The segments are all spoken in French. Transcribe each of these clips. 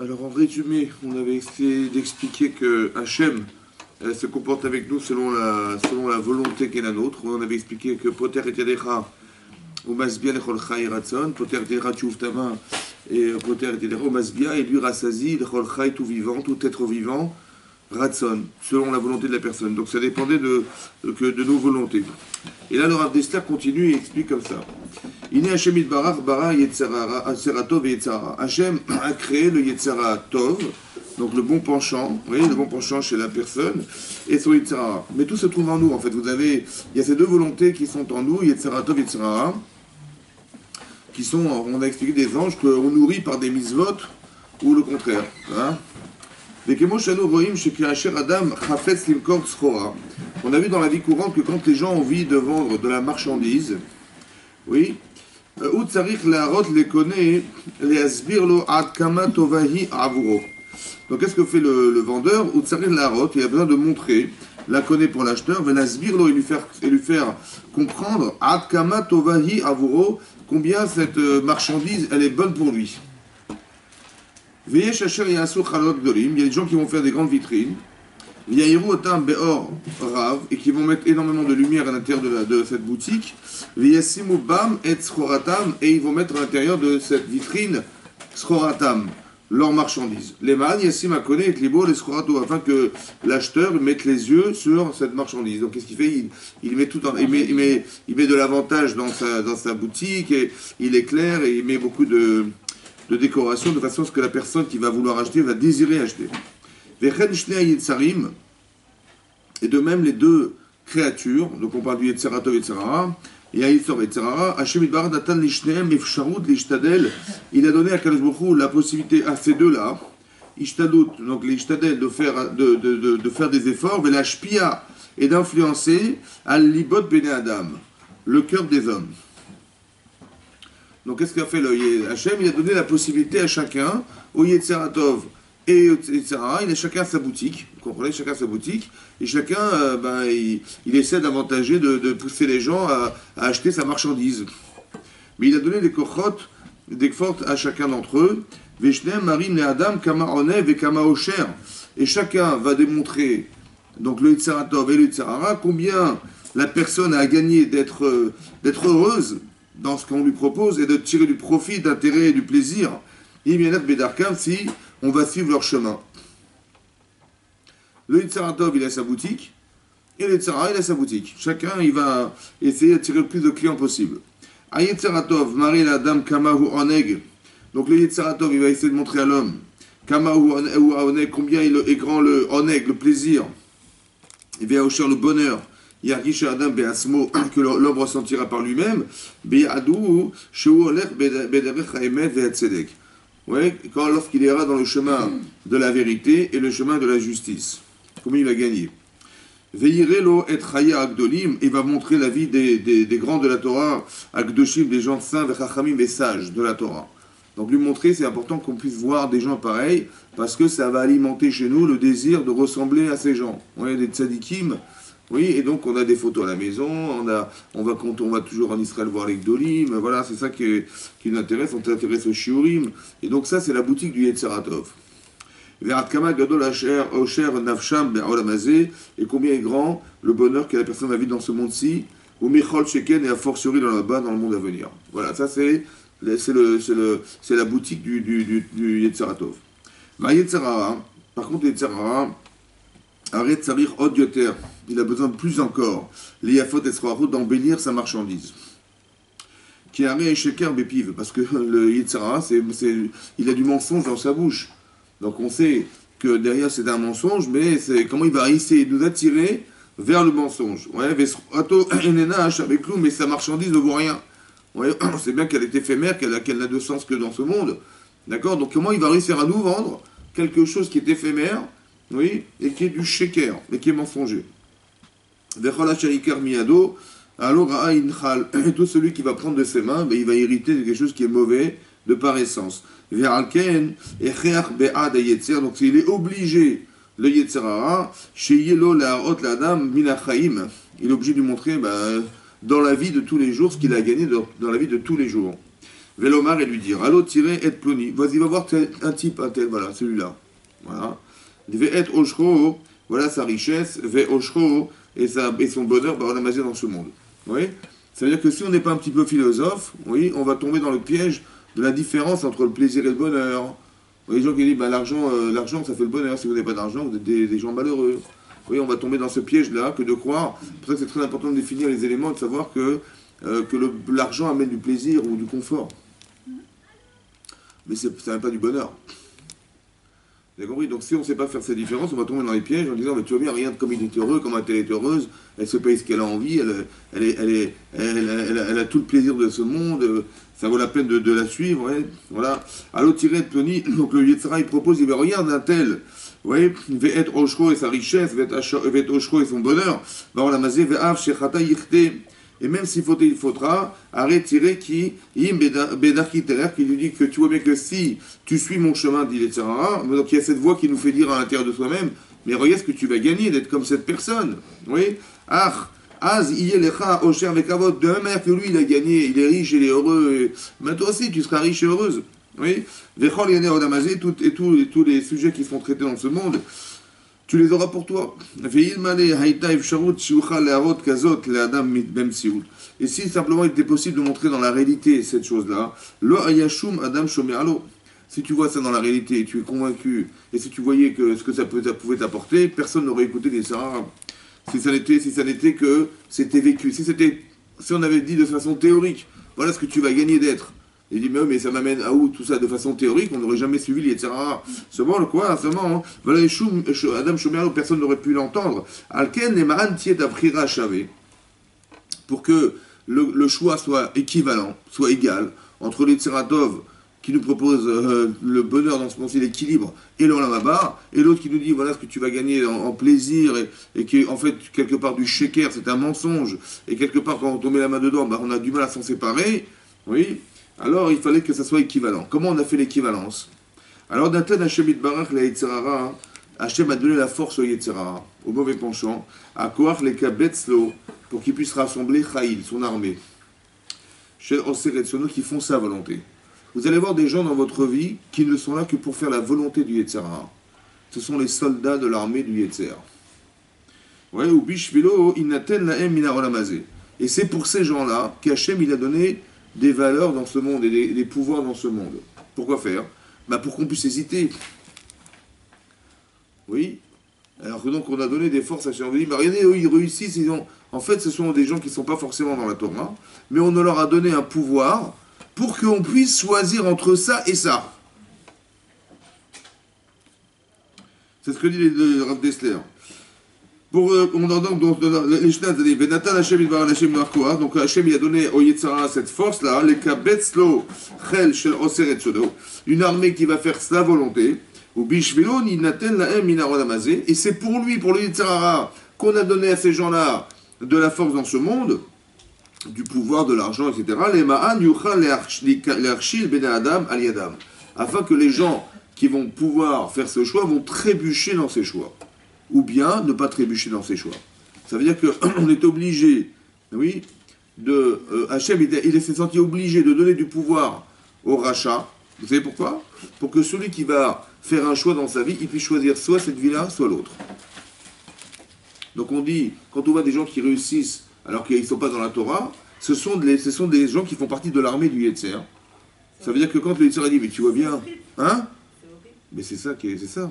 Alors en résumé, on avait essayé d'expliquer que Hachem se comporte avec nous selon la volonté qui est la nôtre. On avait expliqué que Poter et Yadecha, ou Masbia lechol chai ratzon, Poter et Yadecha tchouf ta main, et Poter et Yadecha, ou Masbia, et lui rassasie lechol chai tout vivant, tout être vivant, ratzon, selon la volonté de la personne. Donc ça dépendait de nos volontés. Et là, le Rav Dessler continue et explique comme ça. Il est Hachem Itbarach bara Yetzara Tov et Yetzara. Hachem a créé le Yetzara Tov, donc le bon penchant, vous voyez, le bon penchant chez la personne, et son Yetzara. Mais tout se trouve en nous, en fait. Il y a ces deux volontés qui sont en nous, Yetzara Tov et Yetzara, qui sont, on a expliqué des anges qu'on nourrit par des misvot, ou le contraire. Hein. On a vu dans la vie courante que quand les gens ont envie de vendre de la marchandise, oui, donc qu'est-ce que fait le vendeur? Il a besoin de montrer, la connaît pour l'acheteur, et lui faire comprendre combien cette marchandise elle est bonne pour lui. Il y a des gens qui vont faire des grandes vitrines, et qui vont mettre énormément de lumière à l'intérieur de cette boutique, et ils vont mettre à l'intérieur de cette vitrine leur marchandise. Les man yassim akone et libo les schorato, afin que l'acheteur mette les yeux sur cette marchandise. Donc qu'est-ce qu'il fait? Il met tout il met de l'avantage dans sa boutique, et il éclaire, et il met beaucoup de décoration de façon à ce que la personne qui va vouloir acheter va désirer acheter. Et de même les deux créatures, donc on parle du Yetzara Tov et Yetzara, et Yetzara et Yetzara, Hachem Yitbarach Natan Lishneem Efsharut Lishtadel, il a donné à Kadosh Baruch Hu la possibilité à ces deux-là, Ishtadut, donc les Ishtadel, de faire des efforts, mais la Shpia, et d'influencer Al Libot Bene Adam, le cœur des hommes. Donc qu'est-ce qu'a fait le Hachem? Il a donné la possibilité à chacun, au Yetzara Tov et Yetzara, il a chacun sa boutique, vous comprenez, chacun sa boutique, et chacun, il essaie d'avantager, de pousser les gens à acheter sa marchandise. Mais il a donné des kochot, des fortes à chacun d'entre eux, Veshnem, Marim, le Adam, Kama Onev et Kama Osher, et chacun va démontrer, donc le Yetzara Tov et le Yetzara, combien la personne a gagné d'être heureuse dans ce qu'on lui propose et de tirer du profit, d'intérêt et du plaisir, si on va suivre leur chemin. Le Yetzara Tov, il a sa boutique, et le Yetzara, il a sa boutique. Chacun, il va essayer de tirer le plus de clients possible. A Yetzara Tov, Marie la dame Kamahu Oneg. Donc le Yetzara Tov, il va essayer de montrer à l'homme Kamahu Oneg, combien il est grand le Oneg, le plaisir. Il va offrir le bonheur. Yargish Adam Beasmo, que l'homme ressentira par lui-même, Beadou, Sheu Olech Bederech Haemet Ve'atzedek. Ouais, lorsqu'il ira dans le chemin de la vérité et le chemin de la justice, comment il va gagner? Veirelo et Chaya Agdolim, il va montrer la vie des grands de la Torah, Agdoshim, des gens saints, Vechachamim, des sages de la Torah. Donc lui montrer, c'est important qu'on puisse voir des gens pareils, parce que ça va alimenter chez nous le désir de ressembler à ces gens. Ouais, des tzadikim. Oui, et donc on a des photos à la maison, on va toujours en Israël voir les Gdolim, voilà, c'est ça qui nous intéresse, on s'intéresse aux Shiurim, et donc ça c'est la boutique du Yetzara Tov. Et combien est grand le bonheur que la personne va vivre dans ce monde-ci, ou Michol Sheken et a fortiori dans le monde à venir. Voilà, ça c'est la boutique du Yetzara Tov. Par contre, Yetzara, arrête Sarir Od Yoter, il a besoin de plus encore, l'Iyafot Esroarot, d'embellir sa marchandise. Qui a un sheker bépiv, parce que le Yetzara, il a du mensonge dans sa bouche. Donc on sait que derrière c'est un mensonge, mais c'est comment il va essayer de nous attirer vers le mensonge. Ouais, mais sa marchandise ne vaut rien. Ouais, on sait bien qu'elle est éphémère, qu'elle n'a de sens que dans ce monde. D'accord? Donc comment il va réussir à nous vendre quelque chose qui est éphémère, oui, et qui est du sheker, et qui est mensonger. Alors, tout celui qui va prendre de ses mains, il va hériter de quelque chose qui est mauvais de par essence. Donc il est obligé, le Yetzara, il est obligé de lui montrer dans la vie de tous les jours ce qu'il a gagné dans la vie de tous les jours. Velomar et lui dire, allô, tirer, et ploni. Vas-y, va voir un type, un tel, voilà, celui-là. Voilà. Il devait être Oshro, voilà sa richesse, ve Oshro, et son bonheur, bah, on a dans ce monde. Oui. Ça veut dire que si on n'est pas un petit peu philosophe, oui, on va tomber dans le piège de la différence entre le plaisir et le bonheur. Oui, les gens qui disent, bah, l'argent, ça fait le bonheur. Si vous n'avez pas d'argent, vous êtes des gens malheureux. Oui, on va tomber dans ce piège-là que de croire. C'est pour ça que c'est très important de définir les éléments et de savoir que l'argent amène du plaisir ou du confort. Mais ça n'amène pas du bonheur. Vous avez compris? Donc si on ne sait pas faire cette différence, on va tomber dans les pièges en disant, mais tu vois bien, regarde comme il est heureux, comment elle est heureuse, elle se paye ce qu'elle a envie, elle a tout le plaisir de ce monde, ça vaut la peine de la suivre. Ouais, voilà. Allô, tiré de Ploni, donc le Yetzira, il propose, il va regarde un tel, ouais, il va être Oshro et sa richesse, va être Oshro et son bonheur, va la mazé, va av, shechata yichte. Et même s'il faudra, arrête tirer qui qui lui dit que tu vois bien que si tu suis mon chemin, dit etc. Donc il y a cette voix qui nous fait dire à l'intérieur de soi-même, mais regarde ce que tu vas gagner d'être comme cette personne. Oui. Az lecha osher avec avot, de la même manière que lui il a gagné, il est riche, il est heureux. Mais toi aussi tu seras riche et heureuse. Oui. Vechol yaner odamazé, tous les sujets qui sont traités dans ce monde. Tu les auras pour toi. Et si simplement il était possible de montrer dans la réalité cette chose-là, si tu vois ça dans la réalité et tu es convaincu, et si tu voyais que ce que ça pouvait t'apporter, personne n'aurait écouté les Sarah. Si ça n'était que c'était vécu. Si on avait dit de façon théorique, voilà ce que tu vas gagner d'être. Il dit, mais ça m'amène à où tout ça de façon théorique, on n'aurait jamais suivi les Yetzirah. Seulement, quoi, seulement, voilà, Adam Shomer, personne n'aurait pu l'entendre. Alken et Maran Tiet Abrira Chavé. Pour que le choix soit équivalent, soit égal, entre les Tziratov qui nous propose le bonheur dans ce sens, l'équilibre, et l'Olamaba, et l'autre qui nous dit, voilà ce que tu vas gagner en plaisir, et qui, en fait, quelque part du sheker, c'est un mensonge, et quelque part, quand on met la main dedans, bah, on a du mal à s'en séparer, oui. Alors, il fallait que ça soit équivalent. Comment on a fait l'équivalence? Alors, d'un tel Hachem Itbarach, la Yetzirara, Hachem a donné la force au Yetzirara, au mauvais penchant, à Koach les Kabetzlo, pour qu'il puisse rassembler Chaïl, son armée, chez Oseretsono, qui font sa volonté. Vous allez voir des gens dans votre vie qui ne sont là que pour faire la volonté du Yetzirara. Ce sont les soldats de l'armée du Yetzer. Ouais, ou Bishvilo, Inaten Laem Minarolamazé. Et c'est pour ces gens-là qu'Hachem il a donné des valeurs dans ce monde et des pouvoirs dans ce monde. Pourquoi faire? Bah pour qu'on puisse hésiter. Oui. Alors que donc on a donné des forces à Hachem. On dit, mais regardez, eux ils réussissent, en fait ce sont des gens qui ne sont pas forcément dans la Torah, mais on leur a donné un pouvoir pour qu'on puisse choisir entre ça et ça. C'est ce que dit le Rav Dessler. On entend donc les Shnat, ça dit Venatan Hashem Idvar Hashem Narkoa. Donc Hashem il a donné au Yetzirah cette force-là, les Kabetzlo Chel Shel Oseret Sodo, une armée qui va faire sa volonté. Ou Bishvelo Ninaten Laem Minarodamazé. Et c'est pour lui, pour le Yetzirah, qu'on a donné à ces gens-là de la force dans ce monde, du pouvoir, de l'argent, etc. Les Ma'an Yuchal Le'archil Ben Adam Al Yadam. Afin que les gens qui vont pouvoir faire ce choix vont trébucher dans ces choix. Ou bien ne pas trébucher dans ses choix. Ça veut dire qu'on est obligé, oui, Hachem, il s'est senti obligé de donner du pouvoir au rachat. Vous savez pourquoi? Pour que celui qui va faire un choix dans sa vie, il puisse choisir soit cette vie-là, soit l'autre. Donc on dit, quand on voit des gens qui réussissent alors qu'ils ne sont pas dans la Torah, ce sont des gens qui font partie de l'armée du Yetzer. Ça veut dire que quand le Yetzer a dit, mais tu vois bien, hein? Mais c'est ça,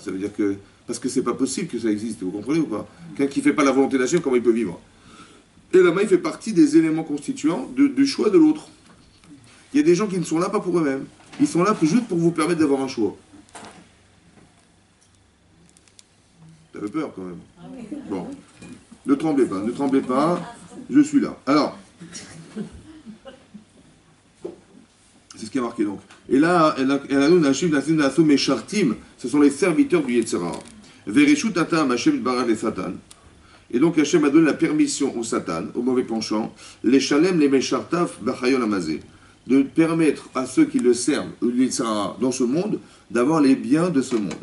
ça veut dire que parce que c'est pas possible que ça existe, vous comprenez ou pas? Quelqu'un qui ne fait pas la volonté d'Hachem, comment il peut vivre? Et là-bas, il fait partie des éléments constituants du choix de l'autre. Il y a des gens qui ne sont là pas pour eux-mêmes. Ils sont là juste pour vous permettre d'avoir un choix. Ça fait peur quand même. Bon. Ne tremblez pas, je suis là. Alors, c'est ce qui est marqué donc. Et là, ce sont les serviteurs du Yetzirah. Vereshut Atam Hashem Baral et Satan. Et donc Hashem a donné la permission au Satan, au mauvais penchant, les Shalem, les Meshartaf, Bachayol Amazé, de permettre à ceux qui le servent, dans ce monde, d'avoir les biens de ce monde.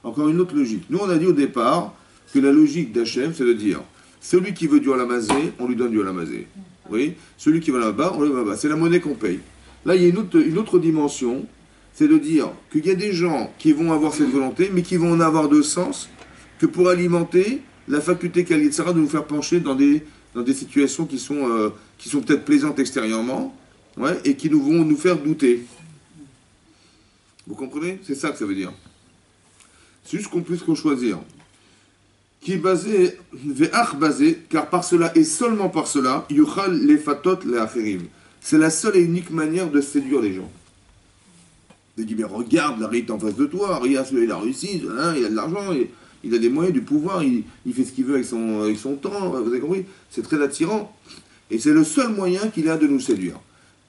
Encore une autre logique. Nous, on a dit au départ que la logique d'Hachem, c'est de dire, celui qui veut du Olamazé, on lui donne du Olamazé. Oui. Celui qui va là-bas, on lui donne là-bas. C'est la monnaie qu'on paye. Là, il y a une autre dimension, c'est de dire qu'il y a des gens qui vont avoir cette volonté, mais qui vont en avoir de sens que pour alimenter la faculté qu'a l'Yetzirah de nous faire pencher dans des situations qui sont peut-être plaisantes extérieurement, ouais, et qui vont nous faire douter. Vous comprenez? C'est ça que ça veut dire. C'est juste qu'on puisse choisir. Qui est basé, ve'ach basé, car par cela, et seulement par cela, yuchal les fatot les acherim. C'est la seule et unique manière de séduire les gens. De dire, mais regarde, la réalité en face de toi, regarde, il a réussi, hein, il a de l'argent, il a des moyens, du pouvoir, il fait ce qu'il veut avec son temps, vous avez compris? C'est très attirant. Et c'est le seul moyen qu'il a de nous séduire.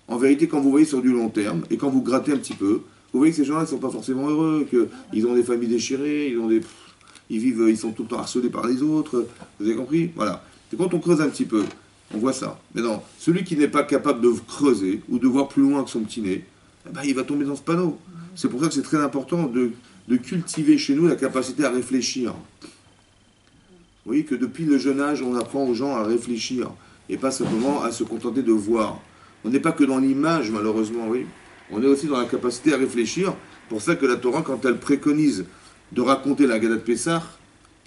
En vérité, quand vous voyez sur du long terme, et quand vous grattez un petit peu, vous voyez que ces gens-là ne sont pas forcément heureux, qu'ils ont des familles déchirées, ils sont tout le temps harcelés par les autres, vous avez compris? Voilà. Et quand on creuse un petit peu, on voit ça. Mais non, celui qui n'est pas capable de creuser, ou de voir plus loin que son petit nez, eh ben, il va tomber dans ce panneau. C'est pour ça que c'est très important de cultiver chez nous la capacité à réfléchir. Vous voyez que depuis le jeune âge, on apprend aux gens à réfléchir, et pas simplement à se contenter de voir. On n'est pas que dans l'image, malheureusement, oui. On est aussi dans la capacité à réfléchir. C'est pour ça que la Torah, quand elle préconise de raconter la Haggadah de Pessah,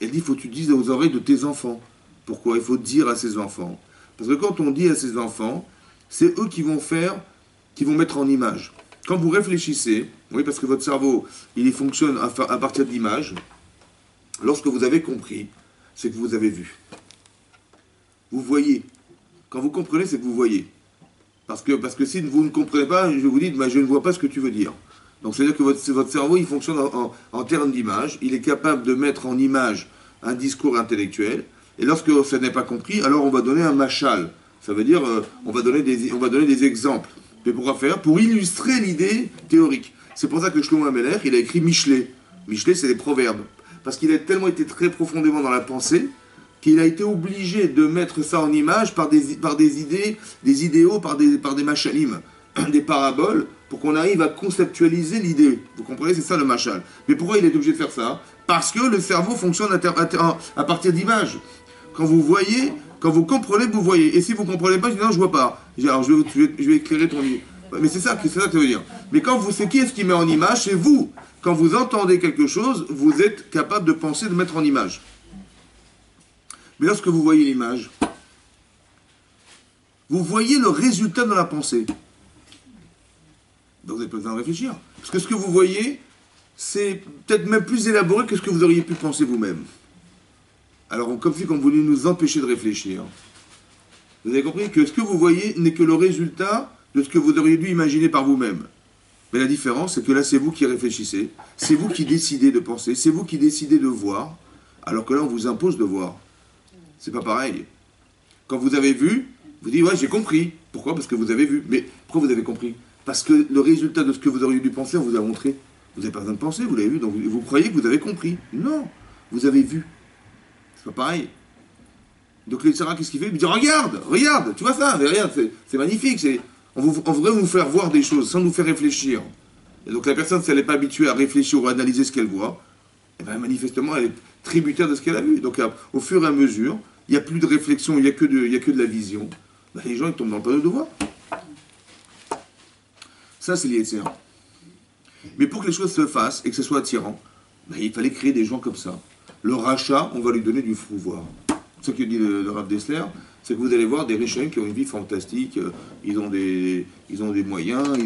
elle dit, il faut que tu dises aux oreilles de tes enfants. Pourquoi? Il faut dire à ses enfants. Parce que quand on dit à ses enfants, c'est eux qui vont mettre en image. Quand vous réfléchissez, oui, parce que votre cerveau, il fonctionne à partir d'images, lorsque vous avez compris, c'est que vous avez vu. Vous voyez. Quand vous comprenez, c'est que vous voyez. Parce que si vous ne comprenez pas, je vous dis, bah, je ne vois pas ce que tu veux dire. Donc c'est-à-dire que votre cerveau, il fonctionne en termes d'image, il est capable de mettre en image un discours intellectuel, et lorsque ça n'est pas compris, alors on va donner un machal. Ça veut dire, on va donner des exemples. Mais pourquoi faire? Pour illustrer l'idée théorique. C'est pour ça que Shlomo HaMelech, il a écrit Michelet. Michelet, c'est les proverbes. Parce qu'il a tellement été très profondément dans la pensée, qu'il a été obligé de mettre ça en image par des idées, des idéaux, par des machalim, des paraboles, pour qu'on arrive à conceptualiser l'idée. Vous comprenez? C'est ça le machal. Mais pourquoi il est obligé de faire ça? Parce que le cerveau fonctionne à partir d'images. Quand vous voyez, quand vous comprenez, vous voyez. Et si vous ne comprenez pas, je dis non, je ne vois pas. Alors je vais éclairer ton idée. Mais c'est ça que ça veut dire. Mais quand c'est qui est-ce qui met en image? C'est vous. Quand vous entendez quelque chose, vous êtes capable de penser, de mettre en image. Mais lorsque vous voyez l'image, vous voyez le résultat de la pensée. Donc vous n'avez pas besoin de réfléchir. Parce que ce que vous voyez, c'est peut-être même plus élaboré que ce que vous auriez pu penser vous-même. Alors, comme si on voulait nous empêcher de réfléchir. Vous avez compris que ce que vous voyez n'est que le résultat de ce que vous auriez dû imaginer par vous-même. Mais la différence, c'est que là, c'est vous qui réfléchissez, c'est vous qui décidez de penser, c'est vous qui décidez de voir, alors que là, on vous impose de voir. C'est pas pareil. Quand vous avez vu, vous dites, ouais, j'ai compris. Pourquoi? Parce que vous avez vu. Mais pourquoi vous avez compris? Parce que le résultat de ce que vous auriez dû penser, on vous a montré. Vous n'avez pas besoin de penser, vous l'avez vu, donc vous croyez que vous avez compris. Non, vous avez vu. C'est pas pareil. Donc le Sarah, qu'est-ce qu'il fait? Il me dit, regarde, tu vois ça, mais regarde, c'est magnifique. On voudrait vous faire voir des choses sans nous faire réfléchir. Et donc la personne, si elle n'est pas habituée à réfléchir ou à analyser ce qu'elle voit, eh bien, manifestement, elle est tributaire de ce qu'elle a vu. Donc au fur et à mesure, il n'y a plus de réflexion, il n'y a que de la vision. Ben, les gens, ils tombent dans le panneau de voir. Ça, c'est l'Yetzer. Mais pour que les choses se fassent et que ce soit attirant, ben, il fallait créer des gens comme ça. Le rachat, on va lui donner du pouvoir. Ce que dit le Rav Dessler, c'est que vous allez voir des riches qui ont une vie fantastique, ils ont des moyens,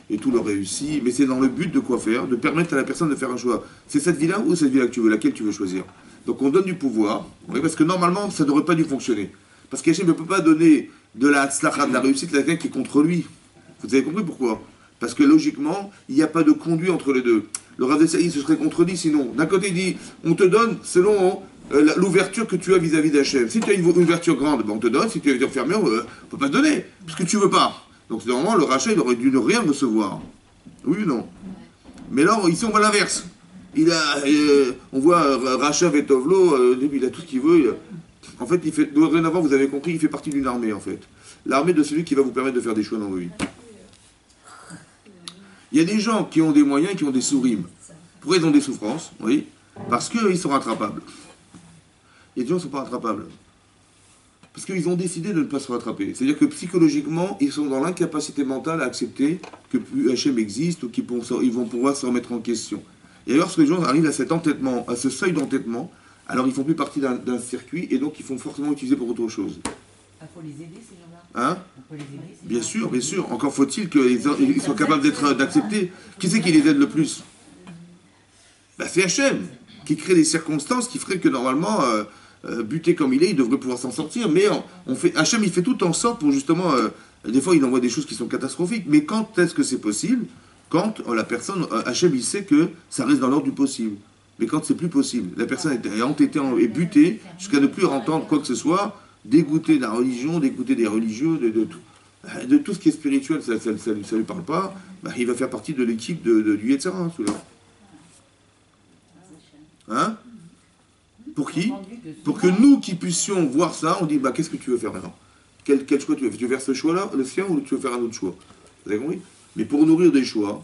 et tout leur réussit, mais c'est dans le but de quoi faire? De permettre à la personne de faire un choix. C'est cette vie-là ou cette vie-là que tu veux, laquelle tu veux choisir? Donc on donne du pouvoir, oui, parce que normalement, ça n'aurait pas dû fonctionner. Parce qu'Hachem ne peut pas donner de la tzlacha, de la réussite à quelqu'un qui est contre lui. Vous avez compris pourquoi? Parce que logiquement, il n'y a pas de conduit entre les deux. Le Rav Dessler, se serait contredit sinon. D'un côté, il dit, on te donne selon l'ouverture que tu as vis-à-vis d'Hachem. Si tu as une ouverture grande, ben on te donne. Si tu as une ouverture fermée, on ne peut pas te donner. Parce que tu ne veux pas. Donc normalement, le rachat, il aurait dû ne rien recevoir. Oui ou non? Mais là, ici, on voit l'inverse. On voit Rachat Vetovlo, il a tout ce qu'il veut. En fait, dorénavant, vous avez compris, il fait partie d'une armée, en fait. L'armée de celui qui va vous permettre de faire des choix dans vos vies. Il y a des gens qui ont des moyens et qui ont des sourimes. Pourquoi ils ont des souffrances? Oui. Parce qu'ils sont rattrapables. Et des gens ne sont pas rattrapables. Parce qu'ils ont décidé de ne pas se rattraper. C'est-à-dire que psychologiquement, ils sont dans l'incapacité mentale à accepter que plus Hachem existe ou ils vont pouvoir se remettre en question. Et alors, lorsque les gens arrivent à cet entêtement, à ce seuil d'entêtement, alors ils font plus partie d'un circuit et donc ils font forcément utiliser pour autre chose. Il faut les aider, ces gens-là. Hein? On peut les aider, ces Bien gens-là. sûr, bien sûr. Encore faut-il qu'ils soient capables d'accepter. Qui c'est qui les aide le plus? Ben, c'est Hachem, qui crée des circonstances qui feraient que normalement, buté comme il devrait pouvoir s'en sortir. Mais Hachem, il fait tout en sorte pour justement... des fois, il envoie des choses qui sont catastrophiques. Mais quand est-ce que c'est possible? Quand la personne, Hachem, il sait que ça reste dans l'ordre du possible. Mais quand c'est plus possible, la personne est entêtée et butée jusqu'à ne plus entendre quoi que ce soit, dégoûtée de la religion, dégoûtée des religieux, de tout ce qui est spirituel, ça ne lui parle pas, bah, il va faire partie de l'équipe du Yetzara, celui-là. Hein? Pour qui? Pour que nous qui puissions voir ça, on dit, bah, qu'est-ce que tu veux faire maintenant? Quel choix tu veux faire? Tu veux faire ce choix-là, le sien, ou tu veux faire un autre choix? Vous avez compris? Mais pour nourrir des choix,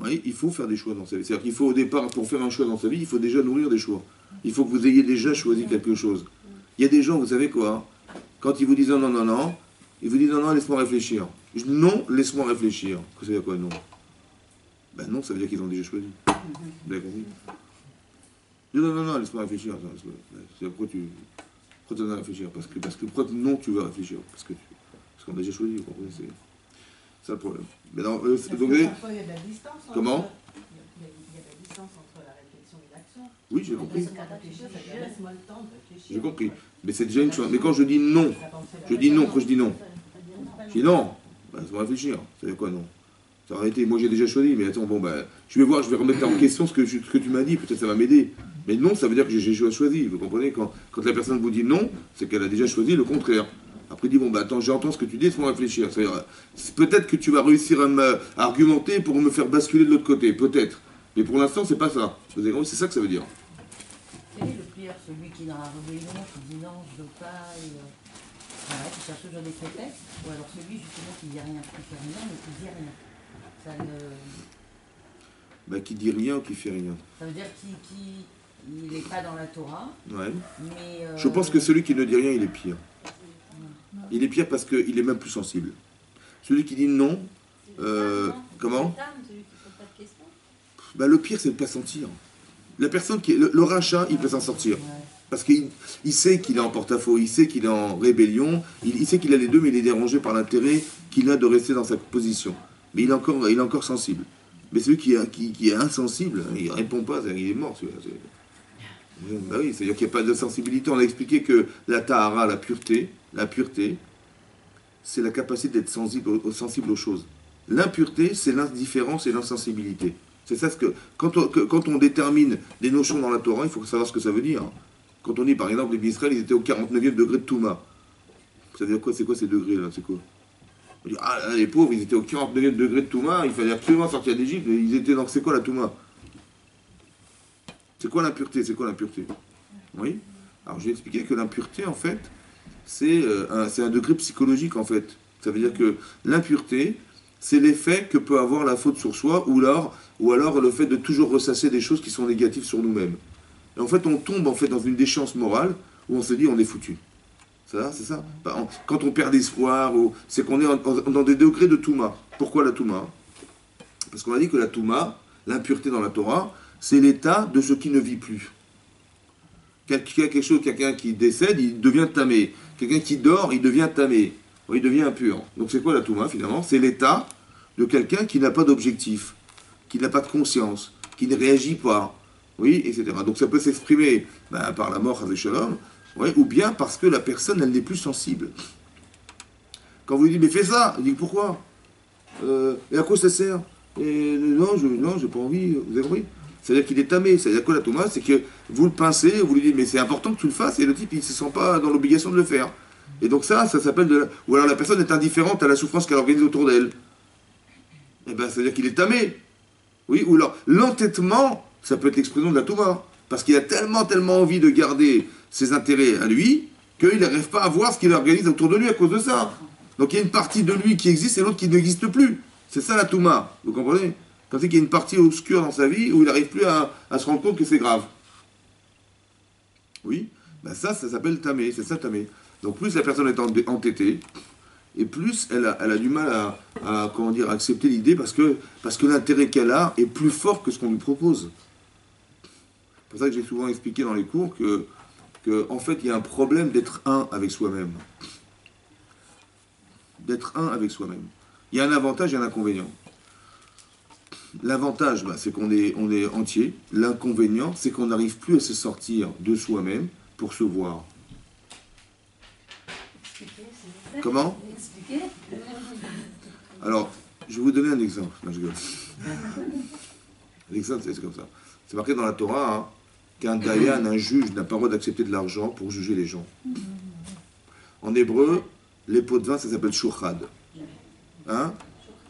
oui, il faut faire des choix dans sa vie. C'est-à-dire qu'il faut au départ, pour faire un choix dans sa vie, il faut déjà nourrir des choix. Il faut que vous ayez déjà choisi quelque chose. Il y a des gens, vous savez quoi, quand ils vous disent non, non, non, ils vous disent non, non, laisse-moi réfléchir. Je dis non, laisse-moi réfléchir. Ça veut dire quoi, non? Ben non, ça veut dire qu'ils ont déjà choisi. Vous avez compris? Je dis non, non, non, laisse-moi réfléchir. Pourquoi tu dois réfléchir? Parce que pourquoi non, tu veux réfléchir? Parce qu'on a déjà choisi, vous comprenez? C'est ça le problème. Mais non, Parfois, il y a de la distance. Comment? Il y a de la distance entre la réflexion et l'action. Oui, j'ai compris. Laisse-moi le temps de réfléchir. J'ai compris. Mais c'est déjà une chose. Mais quand je dis non, quand je dis non. Je dis non, bah, ça va réfléchir. Ça veut dire quoi non? Ça va arrêter. Moi j'ai déjà choisi, mais attends, bon, bah, je vais voir, je vais remettre en question ce que tu m'as dit, peut-être ça va m'aider. Mais non, ça veut dire que j'ai choisi. Vous comprenez? Quand la personne vous dit non, c'est qu'elle a déjà choisi le contraire. Après, il dit, bon, bah attends, j'entends ce que tu dis, laisse-moi réfléchir. Peut-être que tu vas réussir à argumenter pour me faire basculer de l'autre côté, peut-être. Mais pour l'instant, c'est pas ça. C'est ça que ça veut dire. Quel est le pire, celui qui est dans la rébellion, qui dit non, je ne veux pas, voilà, qui cherche toujours des prétextes, ou alors celui justement qui dit rien, qui fait rien, mais qui dit rien. Ça ne... Bah, qui dit rien ou qui fait rien. Ça veut dire qu'il n'est pas dans la Torah, ouais. Mais... Je pense que celui qui ne dit rien, il est pire. Il est pire parce qu'il est même plus sensible. Celui qui dit non, comment? Bah, le pire, c'est de ne pas sentir. La personne le rachat, il peut s'en sortir. Parce qu'il sait qu'il est en porte-à-faux, il sait qu'il est en rébellion, il sait qu'il a les deux, mais il est dérangé par l'intérêt qu'il a de rester dans sa position. Mais il est encore sensible. Mais celui qui est insensible, il ne répond pas, il est mort. Bah oui, c'est-à-dire qu'il n'y a pas de sensibilité. On a expliqué que la tahara, la pureté, c'est la capacité d'être sensible aux choses. L'impureté, c'est l'indifférence et l'insensibilité. C'est ça ce que quand on détermine des notions dans la Torah, il faut savoir ce que ça veut dire. Quand on dit par exemple les Israël, ils étaient au 49e degré de Touma. Ça veut dire quoi? C'est quoi ces degrés-là? C'est quoi? On dit, ah, les pauvres, ils étaient au 49e degré de Touma, il fallait absolument sortir d'Égypte, ils étaient dans... C'est quoi la Touma? C'est quoi l'impureté? C'est quoi l'impureté? Oui. Alors je vais expliquer que l'impureté, en fait, c'est un degré psychologique, en fait. Ça veut dire que l'impureté, c'est l'effet que peut avoir la faute sur soi, ou alors le fait de toujours ressasser des choses qui sont négatives sur nous-mêmes. Et en fait, on tombe en fait dans une déchéance morale où on se dit on est foutu. C'est ça. Quand on perd d'espoir, c'est qu'on est dans des degrés de Touma. Pourquoi la Touma? Parce qu'on a dit que la Touma, l'impureté dans la Torah, c'est l'état de ce qui ne vit plus. Quelqu'un qui décède, il devient tamé. Quelqu'un qui dort, il devient tamé. Il devient impur. Donc c'est quoi la Touma finalement? C'est l'état de quelqu'un qui n'a pas d'objectif, qui n'a pas de conscience, qui ne réagit pas, oui, etc. Donc ça peut s'exprimer par la mort, ou bien parce que la personne, elle n'est plus sensible. Quand vous lui dites, mais fais ça, il dit, pourquoi? Et à quoi ça sert? Non, j'ai pas envie, vous avez compris? C'est-à-dire qu'il est tamé, c'est-à-dire que la Touma, c'est que vous le pincez, vous lui dites, mais c'est important que tu le fasses, et le type, il ne se sent pas dans l'obligation de le faire. Et donc ça s'appelle ou alors la personne est indifférente à la souffrance qu'elle organise autour d'elle. Eh bien, c'est-à-dire qu'il est tamé. Oui, ou alors, l'entêtement, ça peut être l'expression de la Touma. Parce qu'il a tellement envie de garder ses intérêts à lui, qu'il n'arrive pas à voir ce qu'il organise autour de lui à cause de ça. Donc il y a une partie de lui qui existe et l'autre qui n'existe plus. C'est ça la Touma, vous comprenez? Quand c'est qu'il y a une partie obscure dans sa vie où il n'arrive plus à se rendre compte que c'est grave. Oui. Ben ça s'appelle tamé, c'est ça tamé. Donc plus la personne est entêtée, et plus elle a du mal comment dire, à accepter l'idée parce que l'intérêt qu'elle a est plus fort que ce qu'on lui propose. C'est pour ça que j'ai souvent expliqué dans les cours que en fait, il y a un problème d'être un avec soi-même. D'être un avec soi-même. Il y a un avantage et un inconvénient. L'avantage, c'est qu'on est entier. L'inconvénient, c'est qu'on n'arrive plus à se sortir de soi-même pour se voir. Comment? Alors, je vais vous donner un exemple. Non, je rigole. L'exemple, c'est comme ça. C'est marqué dans la Torah hein, qu'un dayan, un juge, n'a pas le droit d'accepter de l'argent pour juger les gens. En hébreu, les pots de vin, ça s'appelle shochad. Hein?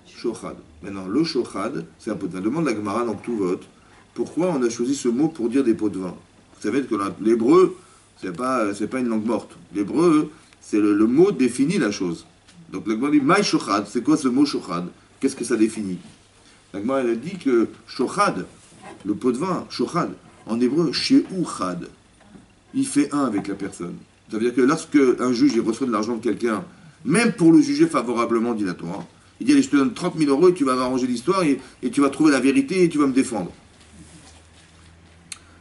Shochad. Maintenant, le shochad, c'est un pot de vin. Demande la Gemara dans tout vote. Pourquoi on a choisi ce mot pour dire des pots de vin? Vous savez que l'hébreu, c'est pas une langue morte. L'hébreu, c'est le mot définit la chose. Donc la Gemara dit maï shochad. C'est quoi ce mot shochad? Qu'est-ce que ça définit? La Gemara, elle a dit que shochad, le pot de vin, shochad, en hébreu, she'uchad, il fait un avec la personne. Ça veut dire que lorsque un juge il reçoit de l'argent de quelqu'un, même pour le juger favorablement, dit la Torah, il dit allez, je te donne 30 000 euros et tu vas m'arranger l'histoire et tu vas trouver la vérité et tu vas me défendre.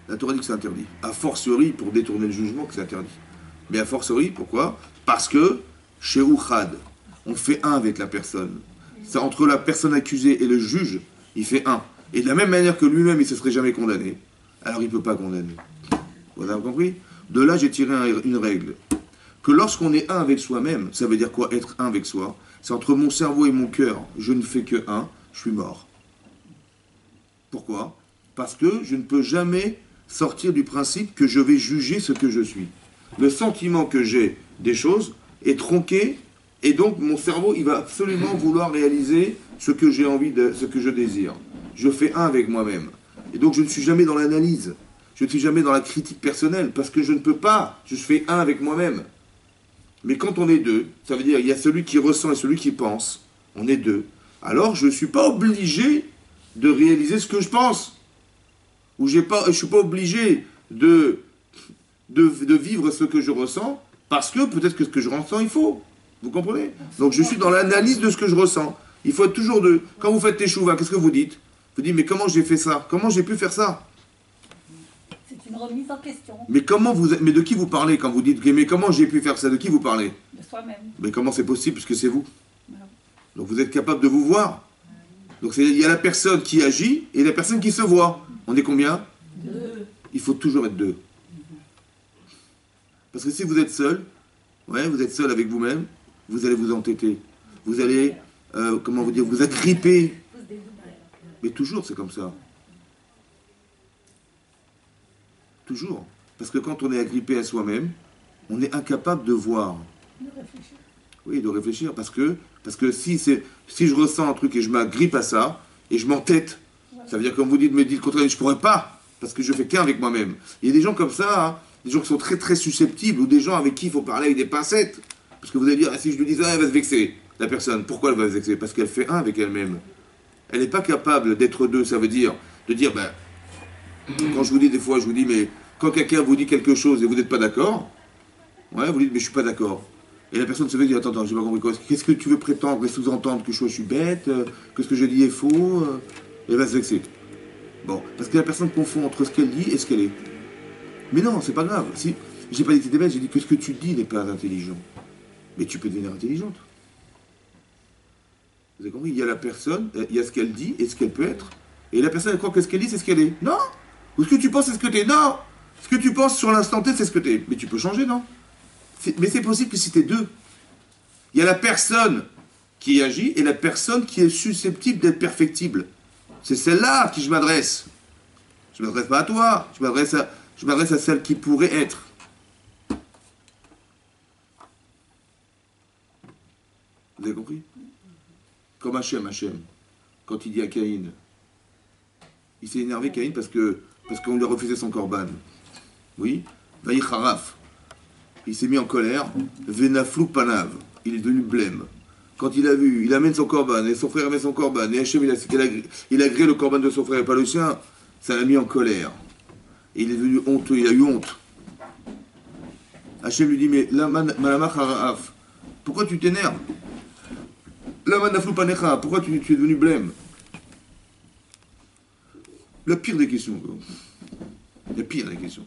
La Torah dit que c'est interdit. A fortiori, pour détourner le jugement, que c'est interdit. Mais a fortiori, pourquoi? Parce que she'uchad, on fait un avec la personne. C'est entre la personne accusée et le juge, il fait un. Et de la même manière que lui-même, il ne se serait jamais condamné, alors il ne peut pas condamner. Vous avez compris? De là, j'ai tiré une règle. Que lorsqu'on est un avec soi-même, ça veut dire quoi? Être un avec soi. C'est entre mon cerveau et mon cœur. Je ne fais que un, je suis mort. Pourquoi? Parce que je ne peux jamais sortir du principe que je vais juger ce que je suis. Le sentiment que j'ai des choses est tronqué, et donc mon cerveau, il va absolument vouloir réaliser ce que j'ai envie de, ce que je désire. Je fais un avec moi-même. Et donc je ne suis jamais dans l'analyse. Je ne suis jamais dans la critique personnelle, parce que je ne peux pas. Je fais un avec moi-même. Mais quand on est deux, ça veut dire il y a celui qui ressent et celui qui pense. On est deux. Alors je ne suis pas obligé de réaliser ce que je pense. Ou je ne suis pas obligé de vivre ce que je ressens, parce que peut-être que ce que je ressens, il faut. Vous comprenez? Donc je suis dans l'analyse de ce que je ressens. Il faut être toujours deux. Quand vous faites teshuva, qu'est-ce que vous dites? Vous dites, mais comment j'ai fait ça? Comment j'ai pu faire ça? C'est une remise en question. Mais de qui vous parlez quand vous dites, mais comment j'ai pu faire ça? De qui vous parlez? De soi-même. Mais comment c'est possible puisque c'est vous? Voilà. Donc vous êtes capable de vous voir. Donc il y a la personne qui agit et la personne qui se voit. On est combien? Deux. Il faut toujours être deux. Parce que si vous êtes seul, vous êtes seul avec vous-même, vous allez vous entêter. Vous allez, comment vous dire, vous agripper. Mais toujours c'est comme ça. Toujours. Parce que quand on est agrippé à soi-même, on est incapable de voir. De réfléchir. Oui, de réfléchir. Parce que si je ressens un truc et je m'agrippe à ça, et je m'entête, ça veut dire, comme vous dites, me dites le contraire, je ne pourrais pas, parce que je fais qu'un avec moi-même. Il y a des gens comme ça, hein, des gens qui sont très très susceptibles, ou des gens avec qui il faut parler avec des pincettes. Parce que vous allez dire, ah, si je lui dis ça, elle va se vexer. La personne, pourquoi elle va se vexer? Parce qu'elle fait un avec elle-même. Elle n'est pas capable d'être deux, ça veut dire, de dire, quand je vous dis des fois, je vous dis, mais quand quelqu'un vous dit quelque chose et vous n'êtes pas d'accord, vous dites, mais je suis pas d'accord. Et la personne se fait dire, attends, j'ai pas compris quoi. Qu'est-ce que tu veux prétendre et sous-entendre? Que je suis bête, que ce que je dis est faux? Elle va se vexer. Bon, parce que la personne confond entre ce qu'elle dit et ce qu'elle est. Mais non, c'est pas grave. Si, j'ai pas dit que t'étais bête, j'ai dit que ce que tu dis n'est pas intelligent. Mais tu peux devenir intelligente. Vous avez compris? Il y a la personne, il y a ce qu'elle dit et ce qu'elle peut être. Et la personne, elle croit que ce qu'elle dit, c'est ce qu'elle est. Non! Ou ce que tu penses, c'est ce que t'es. Non! Ce que tu penses sur l'instant T, c'est ce que t'es. Mais tu peux changer, non? Mais c'est possible que si t'es deux. Il y a la personne qui agit et la personne qui est susceptible d'être perfectible. C'est celle-là à qui je m'adresse. Je ne m'adresse pas à toi, je m'adresse à celle qui pourrait être. Vous avez compris? Comme Hachem, quand il dit à Caïn, il s'est énervé, Caïn, parce qu'on lui a refusé son korban. Oui? Vaï Haraf. Il s'est mis en colère. Venaflou Panav. Il est devenu blême. Quand il a vu, il amène son korban, et son frère amène son korban, et Hachem, il a gré le korban de son frère et pas le sien, ça l'a mis en colère. Et il est devenu honteux, il a eu honte. Hachem lui dit, mais Malama Haraf, pourquoi tu t'énerves? Lama Naflu Panecha, pourquoi tu es devenu blême? La pire des questions, quoi. La pire des questions.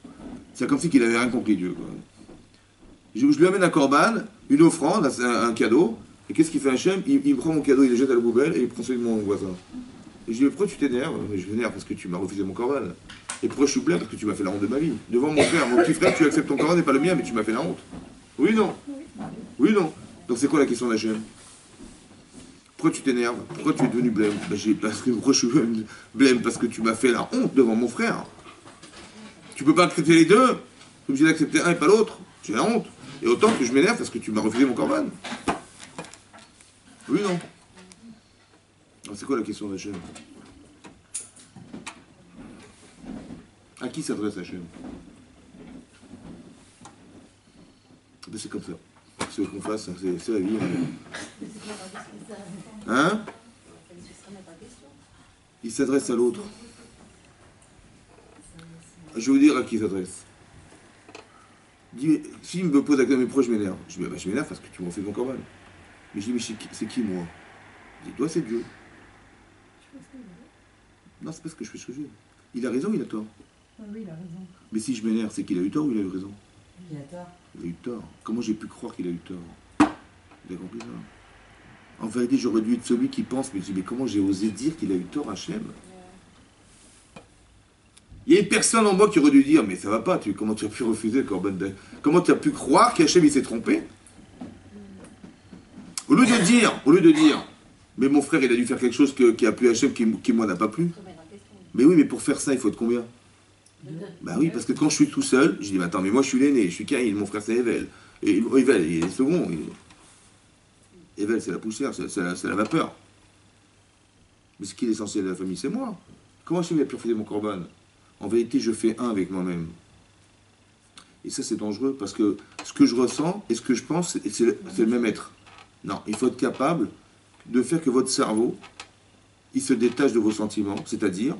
C'est comme si qu'il avait rien compris, Dieu, quoi. Je lui amène un korban, une offrande, un cadeau, et qu'est-ce qu'il fait Hachem? Il prend mon cadeau, il le jette à la poubelle, et il prend celui de mon voisin. Et je lui dis, pourquoi tu t'énerves? Je m'énerve parce que tu m'as refusé mon korban. Et pourquoi je suis blême? Parce que tu m'as fait la honte de ma vie. Devant mon frère, mon petit frère, tu acceptes ton korban et pas le mien, mais tu m'as fait la honte. Oui, non? Oui, non? Donc c'est quoi la question d'Hachem? Pourquoi tu t'énerves? Pourquoi tu es devenu blême? Pourquoi je suis blême? Parce que tu m'as fait la honte devant mon frère. Tu peux pas accepter les deux. Tu es obligé d'accepter un et pas l'autre. J'ai la honte. Et autant que je m'énerve parce que tu m'as refusé mon korban. Oui, non? Alors c'est quoi la question d'Hachem? À qui s'adresse Hachem? Ben c'est comme ça. Ce qu'on fasse, c'est la vie. Hein? Il s'adresse à l'autre. Je vais vous dire à qui il s'adresse. S'il me pose la question, mais pourquoi je m'énerve? Je dis, je m'énerve parce que tu m'as fait mon corban. Mais je dis, mais c'est qui moi? Je dis, toi c'est Dieu. Non, c'est parce que je fais ce que je veux. Il a raison ou il a tort? Oui, il a raison. Mais si je m'énerve, c'est qu'il a eu tort ou il a eu raison? Il a tort. Il a eu tort. Comment j'ai pu croire qu'il a eu tort? Vous avez compris ça? En vérité, j'aurais dû être celui qui pense, mais je dis, mais comment j'ai osé dire qu'il a eu tort, Hachem? Il y a une personne en moi qui aurait dû dire, mais ça va pas, comment tu as pu refuser le Corban d'Hachem? Comment tu as pu croire qu'Hachem il s'est trompé? Au lieu de dire, mais mon frère il a dû faire quelque chose qui a plu Hachem, qui moi n'a pas plu. Mais oui, mais pour faire ça, il faut être combien? Bah oui, parce que quand je suis tout seul, je dis, mais attends, mais moi je suis l'aîné, je suis Caïn, mon frère c'est Evel. Et Evel, il est le second. Evel, c'est la poussière, c'est la vapeur. Mais ce qui est l'essentiel de la famille, c'est moi. Comment Hachem a pu refuser mon Corban? En vérité, je fais un avec moi-même. Et ça, c'est dangereux, parce que ce que je ressens et ce que je pense, c'est le même être. Non, il faut être capable de faire que votre cerveau, il se détache de vos sentiments, c'est-à-dire,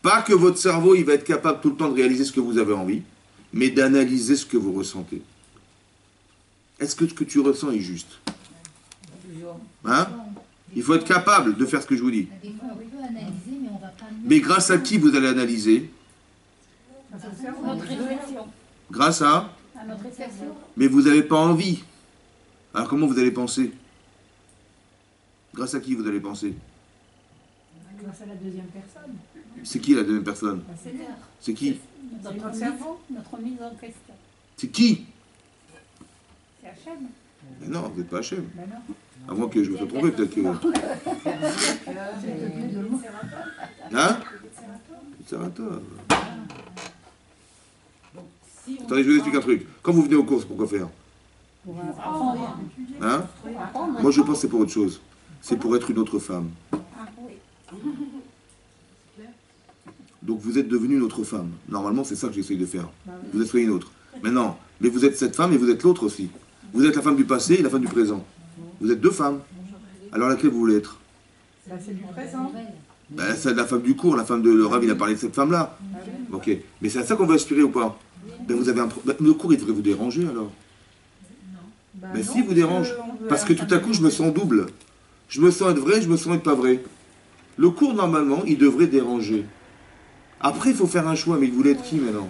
pas que votre cerveau, il va être capable tout le temps de réaliser ce que vous avez envie, mais d'analyser ce que vous ressentez. Est-ce que ce que tu ressens est juste? Hein? Il faut être capable de faire ce que je vous dis. Des fois, on peut analyser, mais on va pas mieux. Mais grâce à qui vous allez analyser? Notre réflexion. Grâce à? À notre réflexion. Mais vous n'avez pas envie. Alors comment vous allez penser? Grâce à qui vous allez penser? Grâce à la deuxième personne. C'est qui la deuxième personne? C'est Seigneur. C'est qui? Notre cerveau, notre mise en question. C'est qui? C'est Hachem. Mais non, vous n'êtes pas Hachem. Ben non. À moins que je me sois trompé, peut-être que... Hein? Serator. Attendez, je vous explique un truc. Quand vous venez aux courses, pourquoi faire? Pour apprendre. Hein? Pour apprendre. Moi, je pense que c'est pour autre chose. C'est pour être une autre femme. Ah, oui. Donc vous êtes devenue une autre femme. Normalement, c'est ça que j'essaye de faire. Vous êtes soit une autre. Mais non. Mais vous êtes cette femme et vous êtes l'autre aussi. Vous êtes la femme du passé et la femme du présent. Vous êtes deux femmes. Alors laquelle vous voulez être? Bah, c'est du présent. Ben, c'est la femme du cours, la femme de le Rav, il a parlé de cette femme-là. Ok. Mais c'est à ça qu'on veut aspirer ou pas? Ben, vous avez le cours, il devrait vous déranger alors. Bah, Ben non, si, vous dérange. on veut Parce que tout à coup, je me sens double. Je me sens être vrai, je me sens être pas vrai. Le cours, normalement, il devrait déranger. Après, il faut faire un choix. Mais vous voulez être qui maintenant?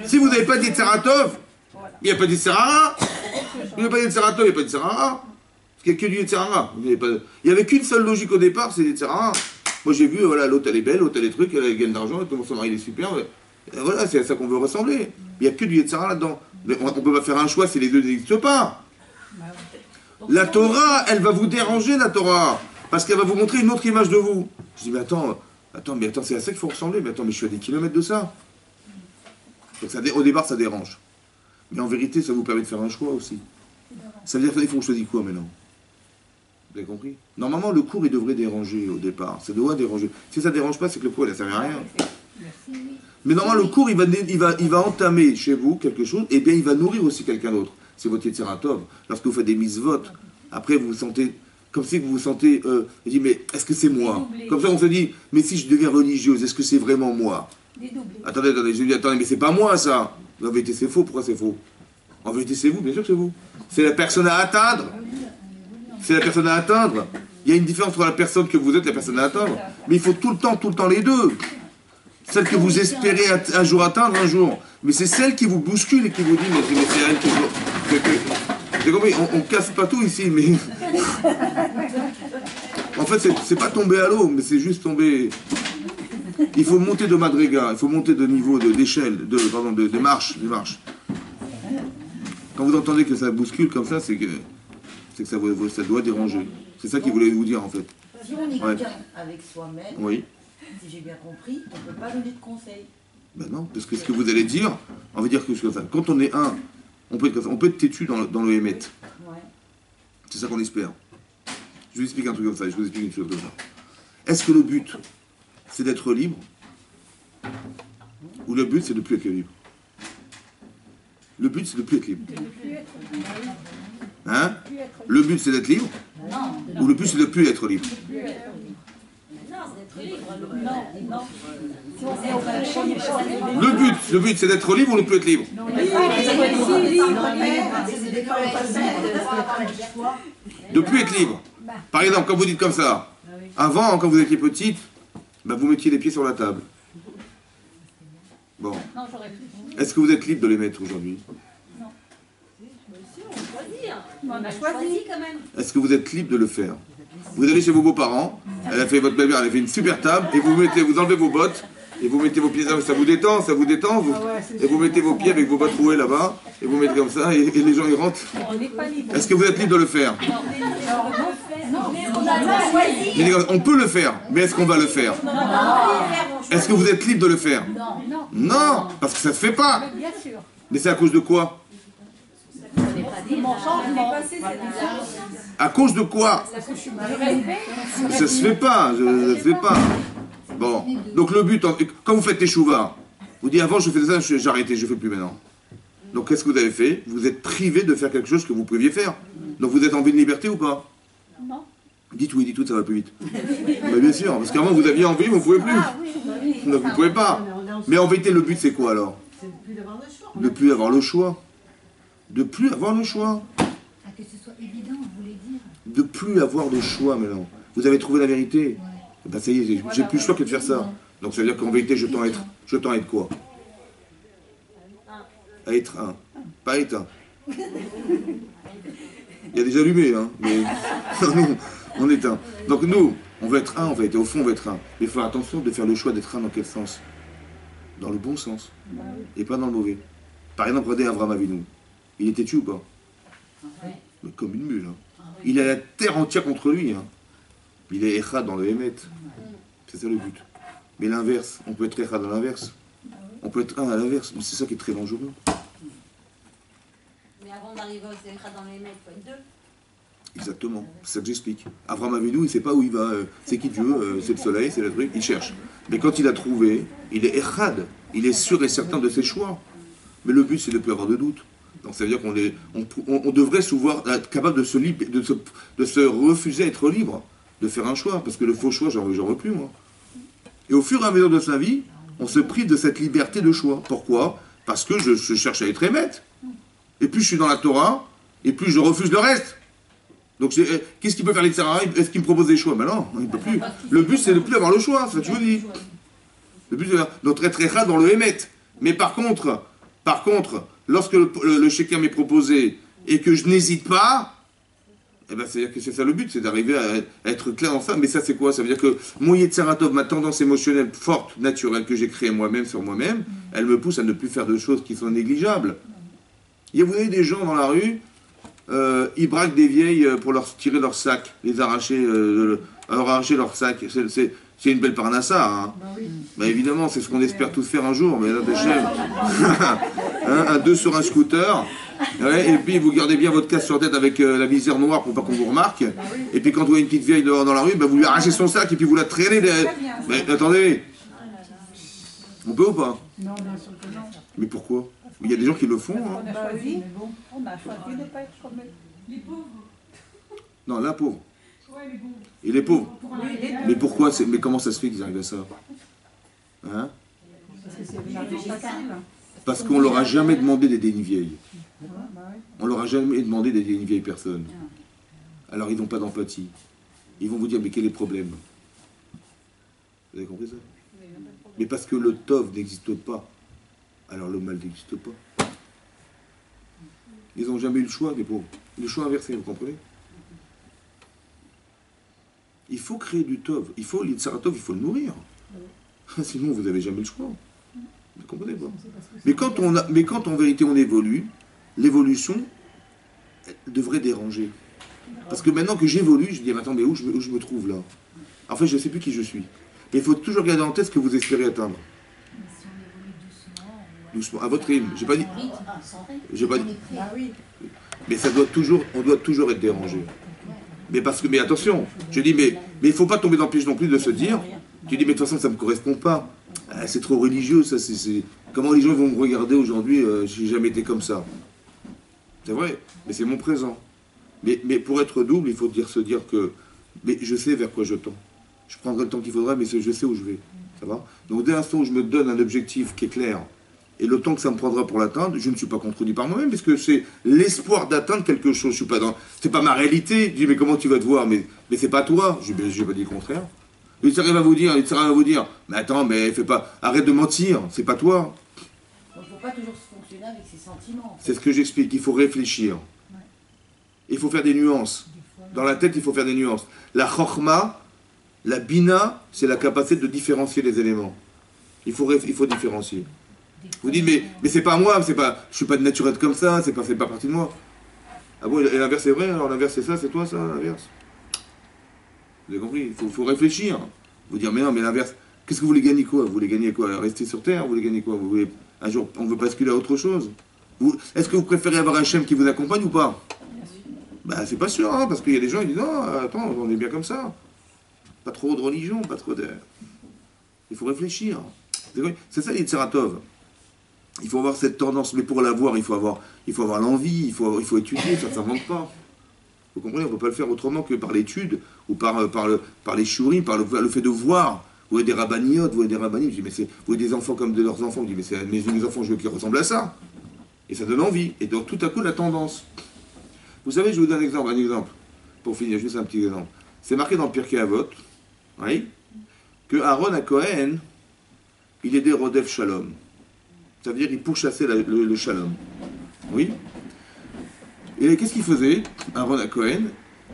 Si vous n'avez pas dit Tseratov, il n'y a pas dit Serara. Il n'y a pas dit Tseratov, il n'y a pas dit Serara. Parce qu'il n'y a que du Tserara. Il n'y avait qu'une seule logique au départ, c'est des Tserara. Moi, j'ai vu, voilà, l'autre, elle est belle, l'autre, elle est truc, elle gagne d'argent, son mari, il est super. Et voilà, c'est à ça qu'on veut ressembler. Il n'y a que du Yetzirah là-dedans. Mais on ne peut pas faire un choix si les deux n'existent pas. La Torah, elle va vous déranger, la Torah. Parce qu'elle va vous montrer une autre image de vous. Je dis, mais attends, c'est à ça qu'il faut ressembler. Mais attends, mais je suis à des kilomètres de ça. Donc ça, au départ, ça dérange. Mais en vérité, ça vous permet de faire un choix aussi. Ça veut dire qu'il faut choisir quoi maintenant? Vous avez compris? Normalement, le cours, il devrait déranger au départ. Ça doit déranger. Si ça ne dérange pas, c'est que le cours, il ne servait à rien. Mais normalement, le cours, il va entamer chez vous quelque chose, et bien il va nourrir aussi quelqu'un d'autre. C'est votre Yetziratov. Lorsque vous faites des mises-votes, après vous vous sentez, comme si vous vous sentez, vous dites, mais est-ce que c'est moi? Comme ça on se dit, mais si je deviens religieuse, est-ce que c'est vraiment moi? Attendez, je dis, attendez, mais c'est pas moi ça. En vérité, c'est faux. Pourquoi c'est faux? En vérité, c'est vous, bien sûr que c'est vous. C'est la personne à atteindre. C'est la personne à atteindre. Il y a une différence entre la personne que vous êtes et la personne à atteindre. Mais il faut tout le temps les deux. Celle que vous espérez un jour atteindre, un jour. Mais c'est celle qui vous bouscule et qui vous dit, mais c'est elle que j'ai compris, on casse pas tout ici, mais... En fait, c'est pas tomber à l'eau, mais c'est juste tomber... Il faut monter de madriga, il faut monter de niveau, d'échelle, de marche, des marches. Quand vous entendez que ça bouscule comme ça, c'est que ça doit déranger. C'est ça qu'il voulait vous dire, en fait. Si on est bien avec soi-même, oui. Si j'ai bien compris, on ne peut pas donner de conseils. Ben non, parce que ce que vous allez dire, on va dire que c'est comme ça. Quand on est un, on peut être têtu dans le Hémet. Ouais. C'est ça qu'on espère. Je vous explique un truc comme ça, je vous explique une chose comme ça. Est-ce que le but, c'est d'être libre? Ou le but, c'est de ne plus être libre? Le but, c'est de ne plus être libre. Hein? Le but, c'est d'être libre? Ou le but, c'est de ne plus être libre? Le but, c'est d'être libre ou ne plus être libre? De plus être libre. Par exemple, quand vous dites comme ça, avant, quand vous étiez petite, ben vous mettiez les pieds sur la table. Bon. Est-ce que vous êtes libre de les mettre aujourd'hui? On a choisi quand même. Est-ce que vous êtes libre de le faire? Vous allez chez vos beaux-parents, votre belle-mère, elle a fait une super table, et vous enlevez vos bottes, et vous mettez vos pieds, ça vous détend, et vous mettez vos pieds avec vos bottes rouées là-bas, et vous mettez comme ça, et les gens ils rentrent. Est-ce que vous êtes libre de le faire? On peut le faire, mais est-ce qu'on va le faire? Est-ce que vous êtes libre de le faire? Non, parce que ça ne se fait pas. Mais c'est à cause de quoi? À cause de quoi? Ça se fait pas, ça se fait pas. Bon, donc le but, quand vous faites teshuva, vous dites avant je faisais ça, j'ai arrêté, je ne fais plus maintenant. Donc qu'est-ce que vous avez fait? Vous êtes privé de faire quelque chose que vous pouviez faire. Donc vous êtes en vie de liberté ou pas? Non. Dites oui, dites tout, ça va plus vite. Mais bien sûr, parce qu'avant vous aviez envie, vous ne pouvez plus. Donc vous ne pouvez pas. Mais en vérité, le but c'est quoi alors? De plus avoir le choix. De plus avoir le choix. Ah, que ce soit évident, vous voulez dire? De plus avoir le choix maintenant. Vous avez trouvé la vérité. Ouais. Ben ça y est, j'ai plus le choix que de faire ça. Donc ça veut dire qu'en vérité, je tends à être quoi? À être un. Pas être un. Il y a des allumés, hein. Mais nous, on est un. Donc nous, on veut être un en vérité. Au fond, on veut être un. Mais il faut faire attention de faire le choix d'être un dans quel sens? Dans le bon sens. Et pas dans le mauvais. Par exemple, regardez Avraham Avinu. Il était têtu ou pas? Mais comme une mule. Hein. Il a la terre entière contre lui. Hein. Il est Echad dans le Hémet. C'est ça le but. Mais l'inverse, on peut être Echad dans l'inverse. On peut être un à l'inverse. Mais c'est ça qui est très dangereux. Mais avant d'arriver au Echad dans le Hémet, il faut être deux. Exactement. C'est ça que j'explique. Avraham Avinu, il ne sait pas où il va. C'est qui Dieu, c'est le soleil, c'est le truc. Il cherche. Mais quand il a trouvé, il est Echad. Il est sûr et certain de ses choix. Mais le but, c'est de ne plus avoir de doute. Donc ça veut dire qu'on devrait souvent être capable de se refuser à être libre, de faire un choix, parce que le faux choix, j'en veux plus, moi. Et au fur et à mesure de sa vie, on se prive de cette liberté de choix. Pourquoi? Parce que je cherche à être émette. Et plus je suis dans la Torah, et plus je refuse le reste. Donc qu'est-ce qu'il peut faire l'Etzerara? Est-ce qu'il me propose des choix? Ben non, il ne peut plus. Le but, c'est de ne plus avoir le choix, c'est ce que je vous dis. Le but, c'est notre être Echad dans le Hémet. Mais par contre, lorsque le sheker m'est proposé et que je n'hésite pas, eh ben c'est-à-dire que c'est ça le but, c'est d'arriver à être clair dans ça. Mais ça, c'est quoi? Ça veut dire que mon Yetzaratov, ma tendance émotionnelle forte, naturelle, que j'ai créée moi-même sur moi-même, elle me pousse à ne plus faire de choses qui sont négligeables. Vous avez des gens dans la rue, ils braquent des vieilles pour leur tirer leur sac, les arracher, leur arracher leur sac. C'est une belle parnassa, hein. Bah évidemment, c'est ce qu'on espère tous faire un jour, mais là, un 2 sur un scooter, ouais, et puis vous gardez bien votre casque sur la tête avec la visière noire pour pas qu'on vous remarque, et puis quand vous voyez une petite vieille dehors dans la rue, bah, vous lui arrachez son sac et puis vous la traînez. Mais attendez, on peut ou pas? Non, bien sûr que non. Mais pourquoi? Il y a des gens qui le font. Hein. On a choisi, on a choisi de ne pas être comme les pauvres. Non, la pauvre. Ouais, les pauvres. Et les pauvres. Mais pourquoi? Mais comment ça se fait qu'ils arrivent à ça? Hein? Parce que c'est facile. Parce qu'on leur a jamais demandé d'aider une vieille. Bah oui. On leur a jamais demandé d'aider une vieille personne. Alors ils n'ont pas d'empathie. Ils vont vous dire, mais quel est le problème? Vous avez compris ça? Mais parce que le tov n'existe pas, alors le mal n'existe pas. Ils n'ont jamais eu le choix, les pauvres. Le choix inversé, vous comprenez? Il faut créer du tov. Il faut l'Itzaratov, il faut le nourrir. Sinon, vous n'avez jamais le choix. Vous comprenez pas? Mais quand en vérité on évolue, l'évolution devrait déranger. Parce que maintenant que j'évolue, je dis, mais attends, mais où je me trouve là? En fait, je ne sais plus qui je suis. Mais il faut toujours garder en tête ce que vous espérez atteindre. Mais si on évolue doucement, Doucement, à votre rythme. J'ai pas dit. J'ai pas dit. Ah oui. Mais ça doit toujours, on doit toujours être dérangé. Mais parce que, mais attention, je dis, mais il faut pas tomber dans le piège non plus de se dire, tu dis, mais de toute façon, ça me correspond pas. Ah, c'est trop religieux, ça, comment les gens vont me regarder aujourd'hui, j'ai jamais été comme ça. C'est vrai, mais c'est mon présent. Mais pour être double, il faut se dire que, mais je sais vers quoi je tends. Je prendrai le temps qu'il faudra, mais je sais où je vais. Ça va? Donc dès l'instant où je me donne un objectif qui est clair, et le temps que ça me prendra pour l'atteindre, je ne suis pas contredit par moi-même, parce que c'est l'espoir d'atteindre quelque chose. Je suis pas dans, c'est pas ma réalité. Je dis, mais comment tu vas te voir? Mais c'est pas toi. Je n'ai pas dit le contraire. Il arrive à vous dire, mais attends, mais fais pas, arrête de mentir, c'est pas toi. Il ne faut pas toujours fonctionner avec ses sentiments. C'est ce que j'explique, il faut réfléchir. Il faut faire des nuances. Dans la tête, il faut faire des nuances. La chokhma, la bina, c'est la capacité de différencier les éléments. Il faut différencier. Vous dites, mais c'est pas moi, je suis pas de nature être comme ça, c'est pas partie de moi. Ah bon, et l'inverse c'est vrai, alors l'inverse c'est ça, c'est toi ça, l'inverse. Vous avez compris? Il faut réfléchir. Vous dire, mais non, mais l'inverse, qu'est-ce que vous voulez gagner quoi? Vous voulez gagner quoi? Rester sur Terre? Vous voulez gagner quoi? Vous voulez, un jour, on veut basculer à autre chose? Est-ce que vous préférez avoir un Hachem qui vous accompagne ou pas? Ben, c'est pas sûr, hein, parce qu'il y a des gens qui disent, non, attends, on est bien comme ça. Pas trop de religion, pas trop de... Il faut réfléchir. C'est ça l'Itzaratov. Il faut avoir cette tendance, mais pour l'avoir, il faut avoir l'envie, il faut étudier, ça ne s'invente pas. Vous comprenez, on ne peut pas le faire autrement que par l'étude, ou par les shurim, par le fait de voir. Vous voyez des rabbaniotes, vous voyez des rabbanim, je dis, mais vous voyez des enfants comme de leurs enfants, je dis, mais mes enfants, je veux qu'ils ressemblent à ça. Et ça donne envie. Et donc tout à coup, la tendance. Vous savez, je vous donne un exemple, pour finir, juste un petit exemple. C'est marqué dans le Pirkei Avot, oui, que Aaron à Cohen, il aidait Rodef Shalom. Ça veut dire qu'il pourchassait le Shalom. Oui. Et qu'est-ce qu'il faisait, Aaron à Cohen?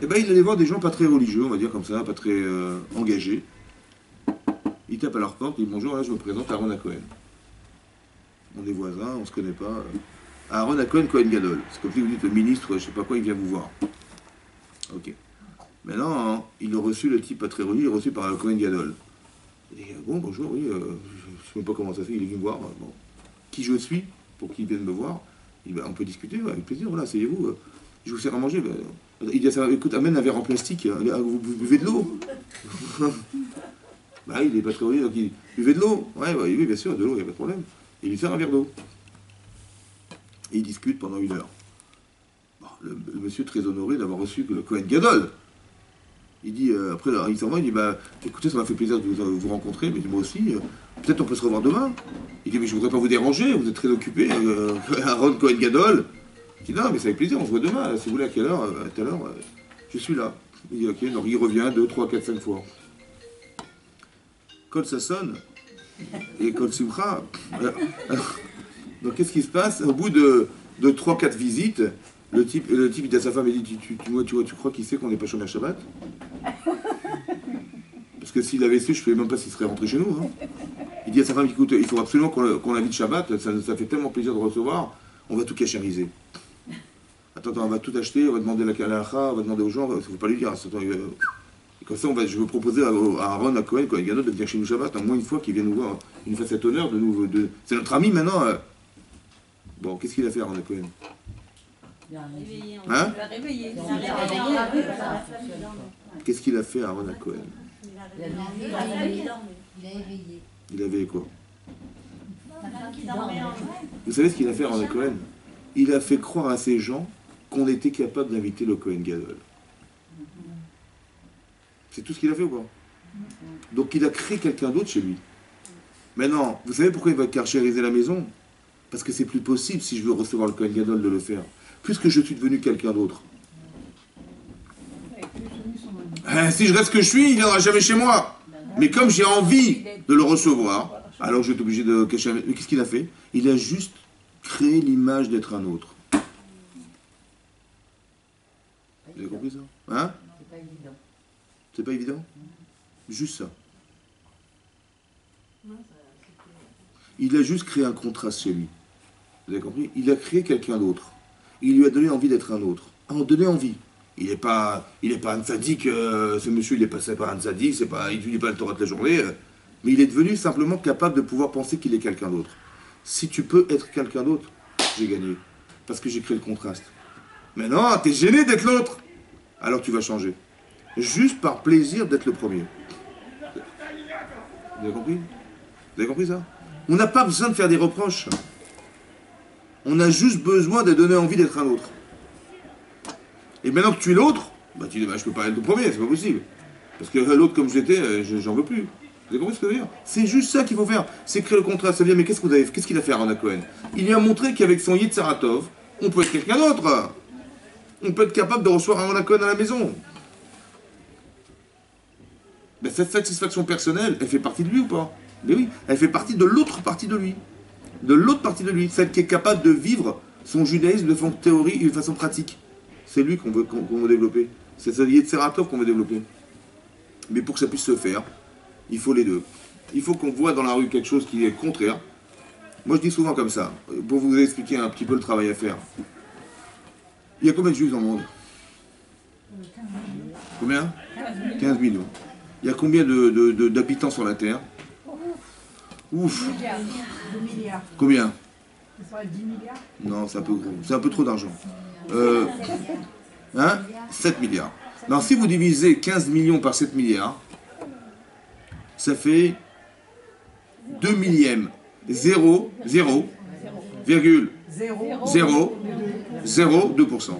Eh bien, il allait voir des gens pas très religieux, on va dire comme ça, pas très engagés. Il tape à leur porte, il dit bonjour, là je me présente Aaron à Cohen. On est voisins, on se connaît pas. Aaron à Cohen, Cohen Gadol. C'est comme si vous dites le ministre, je sais pas quoi, il vient vous voir. Ok. Maintenant, hein, il a reçu le type pas très religieux, il est reçu par le Cohen Gadol. Il dit bon, bonjour, oui, je sais même pas comment ça fait, il est venu me voir. Bon. Qui je suis pour qu'il vienne me voir? Il dit, on peut discuter, ouais, avec plaisir, voilà, asseyez-vous. Je vous sers à manger. Il dit, écoute, amène un verre en plastique, vous buvez de l'eau. Bah, il est pas très religieux, donc il buvait de l'eau. Ouais, bah, oui, bien sûr, de l'eau, il n'y a pas de problème. Et il lui sert un verre d'eau. Et ils discutent pendant 1 heure. Bon, le monsieur très honoré d'avoir reçu le Cohen Gadol. Il dit, après, il s'en va, il dit, bah, écoutez, ça m'a fait plaisir de vous rencontrer, mais moi aussi, peut-être on peut se revoir demain. Il dit, mais je voudrais pas vous déranger, vous êtes très occupé, Aaron Cohen Gadol. Il dit, non, mais c'est avec plaisir, on se voit demain, si vous voulez, à quelle heure, à telle heure, je suis là. Il dit, ok, donc il revient 2, 3, 4, 5 fois. Quand ça sonne, et quand Simcha, donc qu'est-ce qui se passe? Au bout de 3, 4 visites, le type il dit à sa femme, il dit, tu crois qu'il sait qu'on n'est pas chômeur Shabbat? Parce que s'il avait su, je ne sais même pas s'il serait rentré chez nous. Hein. Il dit à sa femme, écoute, il faut absolument qu'on invite Shabbat, ça fait tellement plaisir de recevoir, on va tout cachériser. Attends, on va tout acheter, on va demander la kalacha, on va demander aux gens, il ne faut pas lui dire. Attends, et comme ça, je veux proposer à Aaron, à Cohen Gadol de venir chez nous Shabbat, au moins une fois qu'il vienne nous voir, il nous fait cet honneur de nous... C'est notre ami maintenant. Bon, qu'est-ce qu'il a fait, Aaron, à Cohen? Hein? Qu'est-ce qu'il a fait, Aaron, à Cohen? Il a éveillé. Il a éveillé quoi? Vous savez ce qu'il a fait, Aaron, à Cohen? Il a fait croire à ces gens qu'on était capable d'inviter le Cohen Gadol. C'est tout ce qu'il a fait ou pas? Donc il a créé quelqu'un d'autre chez lui. Maintenant, vous savez pourquoi il va carchériser la maison? Parce que c'est plus possible si je veux recevoir le Kohen Gadol de le faire. Puisque je suis devenu quelqu'un d'autre. Si je reste que je suis, il ne viendra jamais chez moi. Mais comme j'ai envie de le recevoir, alors je vais être obligé de cacher. Mais qu'est-ce qu'il a fait? Il a juste créé l'image d'être un autre. Vous avez compris ça? Hein? C'est pas évident. C'est pas évident? Juste ça. Il a juste créé un contraste chez lui. Vous avez compris? Il a créé quelqu'un d'autre. Il lui a donné envie d'être un autre. Ah, on donnait envie. Il n'est pas un tzaddik, ce monsieur, il n'est pas un tzaddik, il n'étudie pas le Torah toute la journée, mais il est devenu simplement capable de pouvoir penser qu'il est quelqu'un d'autre. Si tu peux être quelqu'un d'autre, j'ai gagné. Parce que j'ai créé le contraste. Mais non, tu es gêné d'être l'autre. Alors tu vas changer. Juste par plaisir d'être le premier. Vous avez compris? Vous avez compris ça? On n'a pas besoin de faire des reproches. On a juste besoin de donner envie d'être un autre. Et maintenant que tu es l'autre, bah tu dis, bah, je peux pas être le premier, c'est pas possible. Parce que l'autre comme j'étais, j'en veux plus. Vous avez compris ce que je veux dire? C'est juste ça qu'il faut faire. C'est créer le contraste. Ça veut dire, mais qu'est-ce qu'il a fait Aaron Cohen? Il lui a montré qu'avec son Yitzaratov, on peut être quelqu'un d'autre. On peut être capable de recevoir Aaron Cohen à la maison. Ben, cette satisfaction personnelle, elle fait partie de lui ou pas? Mais oui, elle fait partie de l'autre partie de lui. De l'autre partie de lui. Celle qui est capable de vivre son judaïsme de façon théorique et de façon pratique. C'est lui qu'on veut développer. C'est ce Yetzeratov qu'on veut développer. Mais pour que ça puisse se faire, il faut les deux. Il faut qu'on voit dans la rue quelque chose qui est contraire. Moi, je dis souvent comme ça, pour vous expliquer un petit peu le travail à faire. Il y a combien de juifs dans le monde? Combien? 15 millions. Il y a combien d'habitants sur la Terre? Ouf. 2 milliards. Combien? Ça va être 10 milliards. Non, c'est un peu gros. C'est un peu trop d'argent. 7 milliards. Non, si vous divisez 15 millions par 7 milliards, ça fait 2 millièmes. 0,002%.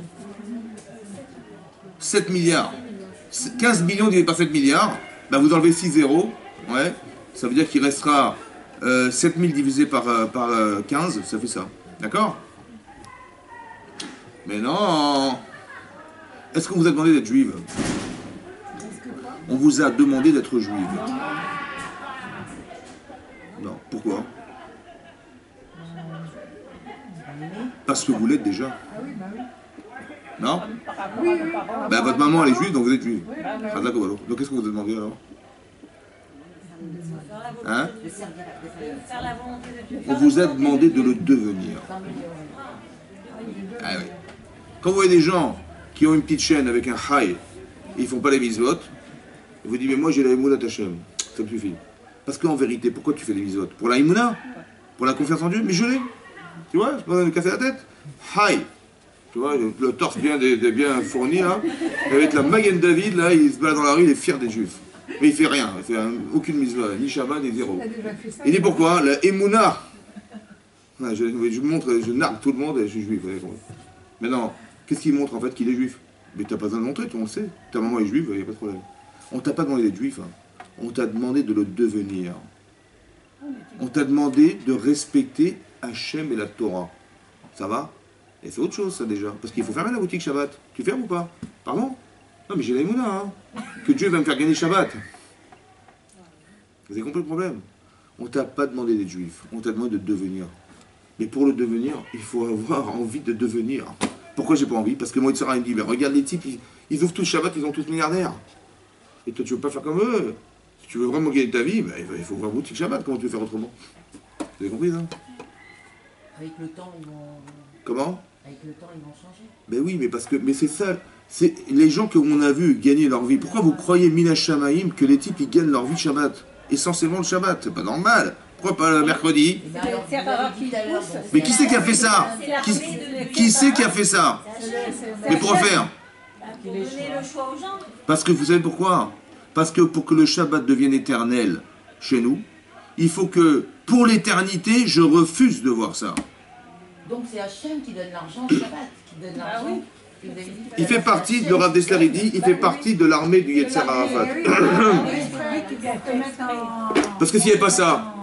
7 milliards. 15 millions divisé par 7 milliards, bah vous enlevez 6 zéros, ouais, ça veut dire qu'il restera 7000 divisé par 15, ça fait ça. D'accord? Mais non! Est-ce qu'on vous a demandé d'être juive? On vous a demandé d'être juive. Non. Pourquoi? Parce que vous l'êtes déjà. Non? Ben, votre maman elle est juive, donc vous êtes juive. Ah d'accord, alors. Donc qu'est-ce qu'on vous a demandé alors? Hein? On vous a demandé de le devenir. Ah oui. Quand vous voyez des gens qui ont une petite chaîne avec un haï, ils font pas les mitzvot, vous dites mais moi j'ai la Emouna Tachem, ça me suffit. Parce qu'en vérité, pourquoi tu fais les mitzvot? Pour la Emouna? Pour la confiance en Dieu? Mais je l'ai. Tu vois, c'est pas besoin de casser la tête. Haï. Tu vois, le torse bien fourni là, avec la Magen David là, il se balade dans la rue, il est fier des juifs. Mais il fait rien, il fait aucune mitzvah, ni Shabbat, ni zéro. Il dit pourquoi? La Emouna. Je montre, je nargue tout le monde et je suis juif. Maintenant, qu'est-ce qu'il montre en fait qu'il est juif? Mais t'as pas besoin de montrer, on le sait. Ta maman est juive, il n'y a pas de problème. On t'a pas demandé d'être juif, hein. On t'a demandé de le devenir. On t'a demandé de respecter Hachem et la Torah. Ça va? Et c'est autre chose ça déjà. Parce qu'il faut fermer la boutique Shabbat. Tu fermes ou pas? Pardon? Non mais j'ai la Emouna, hein. Que Dieu va me faire gagner Shabbat. Vous avez compris le problème? On t'a pas demandé d'être juif. On t'a demandé de devenir. Mais pour le devenir, il faut avoir envie de devenir. Pourquoi j'ai pas envie? Parce que moi, il me dit, mais regarde les types, ils ouvrent tous Shabbat, ils ont tous milliardaires. Et toi, tu veux pas faire comme eux? Si tu veux vraiment gagner ta vie, ben, il faut voir boutique Shabbat, comment tu veux faire autrement? Vous avez compris, ça? Avec le temps, ils vont... Comment? Avec le temps, ils vont changer. Ben oui, mais c'est ça. C'est les gens que l'on a vus gagner leur vie. Pourquoi vous croyez, Mina Shamaïm, que les types, ils gagnent leur vie Shabbat? Essentiellement le Shabbat, c'est pas normal. Pourquoi pas le mercredi? Mais qui c'est qui a fait ça? Qui c'est qui a fait ça? Mais pour faire? Parce que vous savez pourquoi? Parce que pour que le Shabbat devienne éternel chez nous, il faut que, pour l'éternité, je refuse de voir ça. Donc c'est Hachem qui donne l'argent au Shabbat, qui donne l'argent. Il fait partie, le Rav Dessler, il dit, il fait partie de l'armée du Yetzer Arafat. Parce que s'il n'y avait pas ça,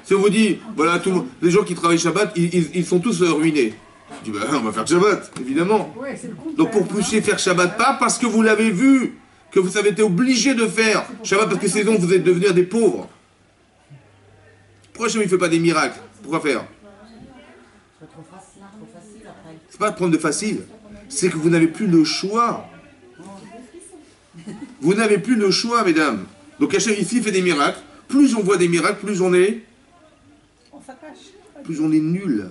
Si on vous dit, voilà, les gens qui travaillent Shabbat, ils sont tous ruinés. Je dis, bah, on va faire Shabbat, évidemment. Ouais, c'est le contraire. Donc pour que vous puissiez faire Shabbat, pas parce que vous l'avez vu, que vous avez été obligé de faire Shabbat, parce que sinon vous êtes devenir des pauvres. Pourquoi Hachem ne fait pas des miracles? Pourquoi faire? C'est trop facile après. C'est pas de prendre de facile, c'est que vous n'avez plus le choix. Vous n'avez plus le choix, mesdames. Donc Hachem ici fait des miracles. Plus on voit des miracles, plus on est nul.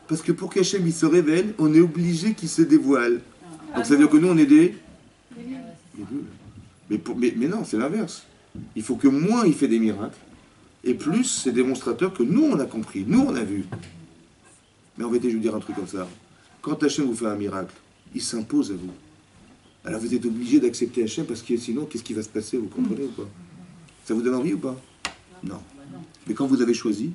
Parce que pour qu'Hachem il se révèle, on est obligé qu'il se dévoile. Donc ça veut dire que nous on est des nuls. Mais non, c'est l'inverse. Il faut que moins il fait des miracles, et plus c'est démonstrateur que nous on a compris, nous on a vu. Mais en vérité, je vais vous dire un truc comme ça. Quand Hachem vous fait un miracle, il s'impose à vous. Alors vous êtes obligé d'accepter Hachem parce que sinon, qu'est-ce qui va se passer? Vous comprenez ou pas? Ça vous donne envie ou pas? Non. Mais quand vous avez choisi,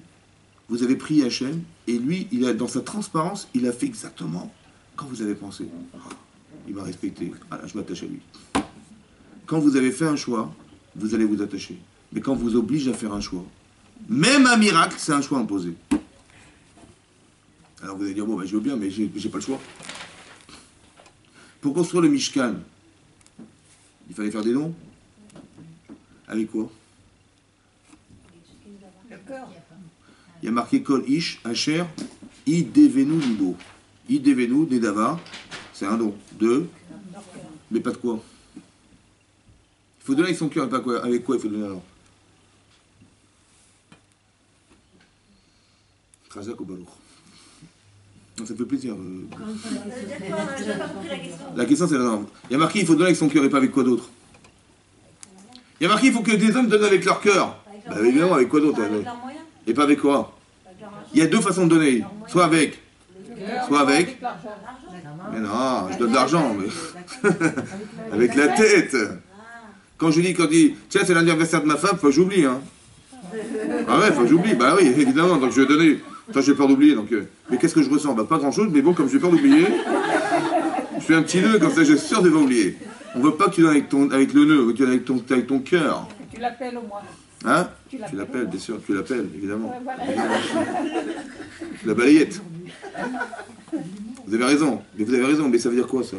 vous avez pris Hachem, et lui, il a, dans sa transparence, il a fait exactement quand vous avez pensé. Oh, il m'a respecté. Ah là, je m'attache à lui. Quand vous avez fait un choix, vous allez vous attacher. Mais quand vous oblige à faire un choix, même un miracle, c'est un choix imposé. Alors vous allez dire, bon, ben, je veux bien, mais j'ai pas le choix. Pour construire le Mishkan, il fallait faire des dons. Avec quoi? Il y a marqué Kol Ish, Asher, Idevenu Libo. Idevenu, Nedava, c'est un don. Deux, mais pas de quoi. Il faut donner avec son cœur, pas quoi. Avec quoi il faut donner alors? Khazak ou Baruch. Ça me fait plaisir. La question c'est la norme. Il y a marqué il faut donner avec son cœur et pas avec quoi d'autre. Il y a marqué il faut que des hommes donnent avec leur cœur. Bah évidemment avec quoi d'autre? Et pas avec quoi? Il y a deux façons de donner. Soit avec. Soit avec. Mais non, je donne de l'argent. Mais... avec la tête. Quand je dis, tiens c'est l'anniversaire de ma femme, faut que j'oublie. Hein. Ah ouais, faut que j'oublie. Bah oui, évidemment. Donc je vais donner. Attends, j'ai peur d'oublier, donc... Mais qu'est-ce que je ressens? Bah pas grand-chose, mais bon, comme j'ai peur d'oublier, je fais un petit nœud, comme ça, j'ai sûr de ne pas oublier. On veut pas que tu donnes avec le nœud, tu donnes avec ton cœur. Tu l'appelles au moins. Hein? Tu l'appelles, bien sûr, tu l'appelles, évidemment. Ouais, voilà. La balayette. Vous avez raison, mais ça veut dire quoi, ça?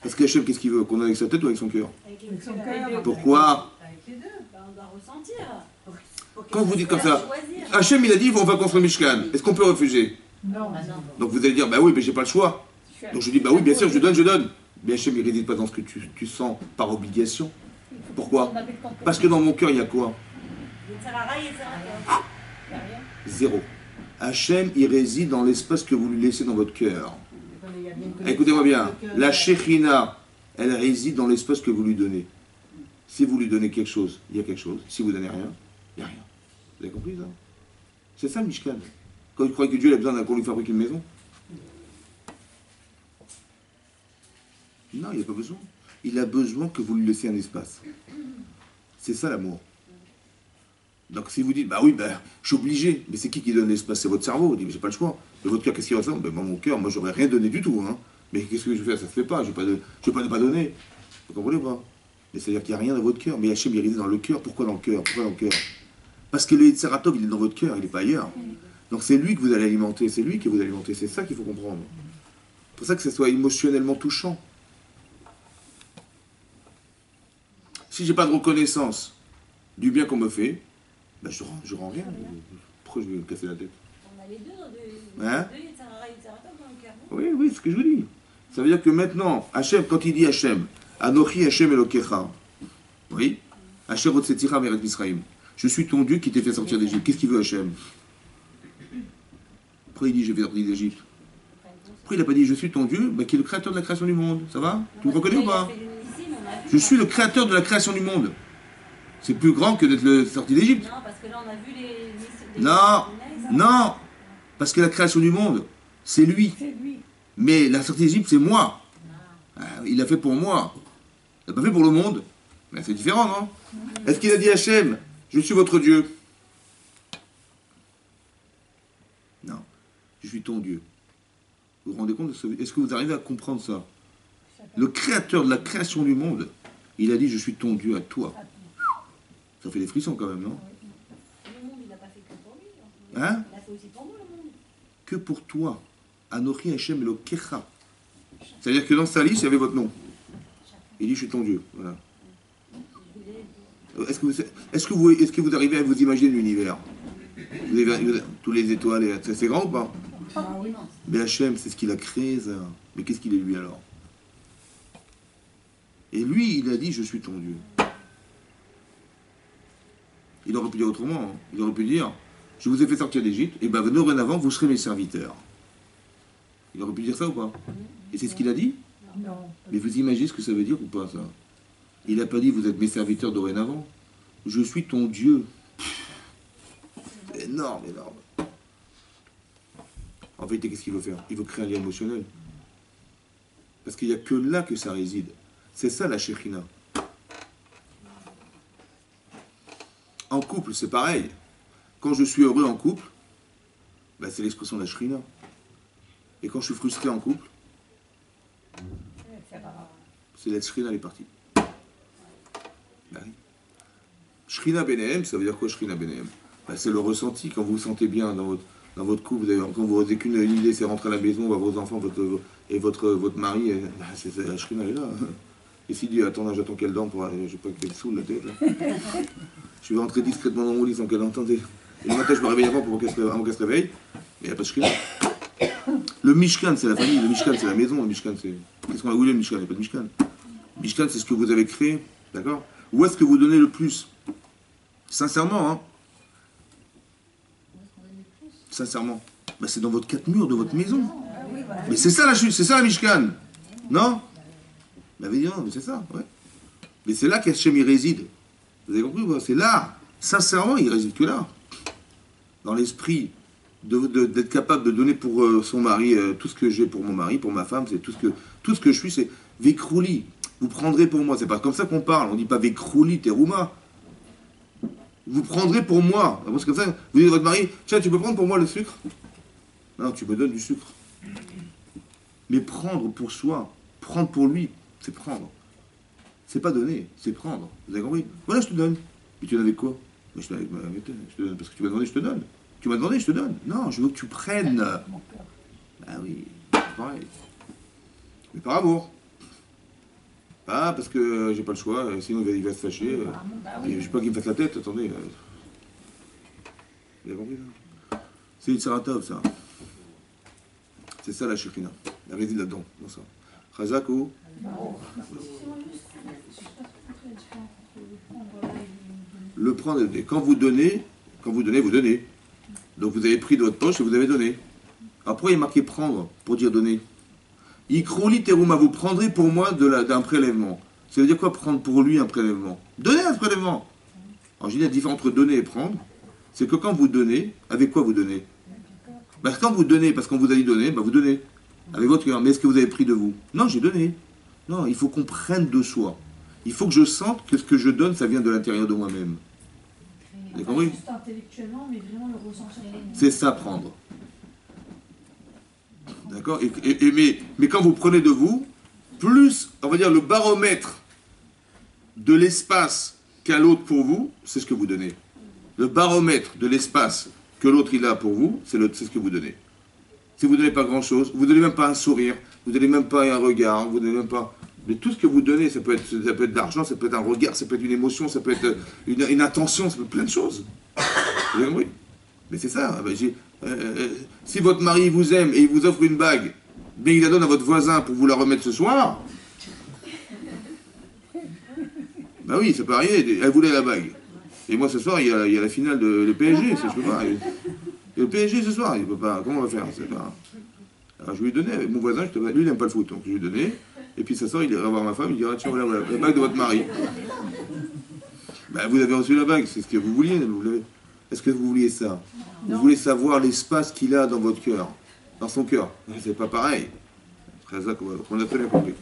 Parce qu'Hachem, qu'est-ce qu'il veut? Qu'on donne avec sa tête ou avec son cœur? Avec son cœur. Pourquoi? Avec les deux, on doit ressentir. Quand vous dites comme ça, Hachem il a dit on va construire Mishkan, est-ce qu'on peut refuser? Non. Donc vous allez dire bah oui mais j'ai pas le choix. Donc je dis bah oui bien sûr je donne. Mais Hachem il ne réside pas dans ce que tu sens par obligation. Pourquoi? Parce que dans mon cœur il y a quoi? Zéro. Hachem il réside dans l'espace que vous lui laissez dans votre cœur. Écoutez-moi bien, la Shekhina elle réside dans l'espace que vous lui donnez. Si vous lui donnez quelque chose, il y a quelque chose. Si vous donnez rien, il n'y a rien. Vous avez compris ça? C'est ça le Mishkan. Quand il croit que Dieu a besoin qu'on lui fabrique une maison. Non, il n'y a pas besoin. Il a besoin que vous lui laissiez un espace. C'est ça l'amour. Donc si vous dites, bah oui, bah, je suis obligé. Mais c'est qui donne l'espace? C'est votre cerveau. Vous dites, mais j'ai pas le choix. Mais votre cœur, qu'est-ce qu'il ressent? Ben, mon cœur, moi, j'aurais rien donné du tout. Hein. Mais qu'est-ce que je vais faire? Ça se fait pas. Je ne vais pas ne pas donner. Vous comprenez pas? Mais c'est-à-dire qu'il n'y a rien dans votre cœur. Mais Hachem, il réside dans le cœur. Pourquoi dans le cœur? Pourquoi dans le cœur? Parce que le Yetzer Tov, il est dans votre cœur, il n'est pas ailleurs. Donc c'est lui que vous allez alimenter, c'est lui qui vous alimente. C'est ça qu'il faut comprendre. C'est pour ça que ça soit émotionnellement touchant. Si j'ai pas de reconnaissance du bien qu'on me fait, ben je rends rien. Pourquoi je vais me casser la tête? On a les deux, hein? deux Yetzer Tov dans le cœur. Oui, c'est ce que je vous dis. Ça veut dire que maintenant, Hachem, quand il dit Hachem, Anochi Hachem Elokecha, oui, Hachem Otsetira Meret Misraim. Je suis ton Dieu qui t'ai fait sortir d'Égypte. Qu'est-ce qu'il veut Hachem? Pourquoi il dit je vais sortir d'Égypte? Pourquoi il n'a pas dit je suis ton Dieu, bah, qui est le créateur de la création du monde? Ça va? Tu me reconnais ou pas? Je suis le créateur de la création du monde. C'est plus grand que d'être sorti d'Égypte. Non, parce que là on a vu les non, parce que la création du monde, c'est lui. Mais la sortie d'Égypte, c'est moi. Il l'a fait pour moi. Il l'a pas fait pour le monde. Mais c'est différent, non? Est-ce qu'il a dit Hachem, je suis votre Dieu? Non. Je suis ton Dieu. Vous vous rendez compte de ça? Est-ce que vous arrivez à comprendre ça? Le créateur de la création du monde, il a dit je suis ton Dieu à toi. Ça fait des frissons quand même, non? Le monde, il n'a pas fait que Hein? Il a fait aussi pour nous, le monde. Que pour toi. Anochi Hashem Elokecha. C'est-à-dire que dans sa liste, il y avait votre nom. Il dit, je suis ton Dieu. Voilà. Est-ce que vous arrivez à vous imaginer l'univers? Tous les étoiles, c'est grand ou pas? Ah oui, non. Mais Hachem, c'est ce qu'il a créé, ça. Mais qu'est-ce qu'il est lui alors? Et lui, il a dit, je suis ton Dieu. Il aurait pu dire autrement. Hein. Il aurait pu dire, je vous ai fait sortir d'Égypte, et bien dorénavant, vous serez mes serviteurs. Il aurait pu dire ça ou pas? Et c'est ce qu'il a dit? Non. Mais vous imaginez ce que ça veut dire ou pas, ça? Il n'a pas dit, vous êtes mes serviteurs dorénavant. Je suis ton Dieu. C'est énorme, énorme. En vérité, qu'est-ce qu'il veut faire? Il veut créer un lien émotionnel. Parce qu'il n'y a que là que ça réside. C'est ça la Shekhina. En couple, c'est pareil. Quand je suis heureux en couple, ben c'est l'expression de la Shekhina. Et quand je suis frustré en couple, c'est la Shekhina, elle est partie. Ben oui. Shekhina Benehem, ça veut dire quoi Shekhina Benehem? Ben, c'est le ressenti quand vous vous sentez bien dans votre couple. Quand vous n'avez qu'une idée, c'est rentrer à la maison, voir vos enfants votre mari, ben, c'est la Shekhina, elle est là. Et s'il dit, attends, j'attends qu'elle dorme, je ne sais pas qu'elle saoule la tête. Là. Je vais rentrer discrètement dans mon lit sans qu'elle entende. Et le matin, je me réveille avant qu'elle se réveille. Mais il n'y a pas de Shekhina. Le Mishkan, c'est la famille. Le Mishkan, c'est la maison. Le Mishkan, c'est... Qu'est-ce qu'on a voulu, le Mishkan? Il n'y a pas de Mishkan. Mishkan, c'est ce que vous avez créé. D'accord? Où est-ce que vous donnez le plus? Sincèrement, hein? Sincèrement. Ben, c'est dans votre quatre murs de votre maison. Mais c'est ça la chute, c'est ça la Mishkan. Non? Ben, évidemment, mais c'est ça, ouais. Mais c'est là qu'Hachem y réside. Vous avez compris? C'est là. Sincèrement, il réside que là. Dans l'esprit d'être capable de donner pour son mari tout ce que j'ai pour mon mari, pour ma femme, c'est tout ce que je suis, c'est Vekrouli. Vous prendrez pour moi. C'est pas comme ça qu'on parle. On dit pas Vekrouli, Terouma. Vous prendrez pour moi. Parce que ça, vous dites à votre mari, tiens, tu peux prendre pour moi le sucre? Non, tu me donnes du sucre. Mais prendre pour soi, prendre pour lui, c'est prendre. C'est pas donner, c'est prendre. Vous avez compris? Voilà, je te donne. Mais tu donnes avec quoi? Mais je te donne avec je te donne parce que tu m'as demandé, je te donne. Tu m'as demandé, je te donne. Non, je veux que tu prennes. Ah oui, c'est pareil. Mais par amour. Pas parce que j'ai pas le choix, sinon il va se fâcher. Et je ne sais pas qu'il me fasse la tête, attendez. Vous avez compris ça? C'est une Saratov, ça. C'est ça la Shekhina. Elle réside là-dedans, dans ça. Chazak ou? Le prendre et le donner. Quand vous donnez, vous donnez. Donc vous avez pris de votre poche et vous avez donné. Après, il est marqué prendre pour dire donner. Ikrouli terouma, vous prendrez pour moi d'un prélèvement. Ça veut dire quoi prendre pour lui un prélèvement? Donner un prélèvement. Alors je dis la différence entre donner et prendre, c'est que quand vous donnez, avec quoi vous donnez? Ben, quand vous donnez, parce qu'on vous a dit donner, ben, vous donnez. Avec votre cœur. Mais est-ce que vous avez pris de vous? Non, j'ai donné. Non, il faut qu'on prenne de soi. Il faut que je sente que ce que je donne, ça vient de l'intérieur de moi-même. Vous avez compris? Juste intellectuellement, mais vraiment le ressentir. C'est ça, prendre. D'accord? Mais quand vous prenez de vous, plus, on va dire, le baromètre de l'espace qu'a l'autre pour vous, c'est ce que vous donnez. Le baromètre de l'espace que l'autre il a pour vous, c'est ce que vous donnez. Si vous ne donnez pas grand-chose, vous ne donnez même pas un sourire, vous ne donnez même pas un regard, vous ne donnez même pas... Mais tout ce que vous donnez, ça peut être de l'argent, ça peut être un regard, ça peut être une émotion, ça peut être une attention, ça peut être plein de choses. Vous avez compris? Mais c'est ça. Si votre mari vous aime et il vous offre une bague, mais il la donne à votre voisin pour vous la remettre ce soir, ben oui, ça peut arriver. Elle voulait la bague. Et moi ce soir, il y a la finale de PSG, je peux pas. Et le PSG ce soir, il peut pas. Comment on va faire? Alors je lui ai donné avec mon voisin, lui il n'aime pas le foot, donc je lui ai donné. Et puis ce soir, il ira voir ma femme, il dira tiens, voilà, la bague de votre mari. Ben, vous avez reçu la bague, c'est ce que vous vouliez. Est-ce que vous vouliez ça? Vous voulez savoir l'espace qu'il a dans votre cœur, dans son cœur? C'est pas pareil. On a très bien compris.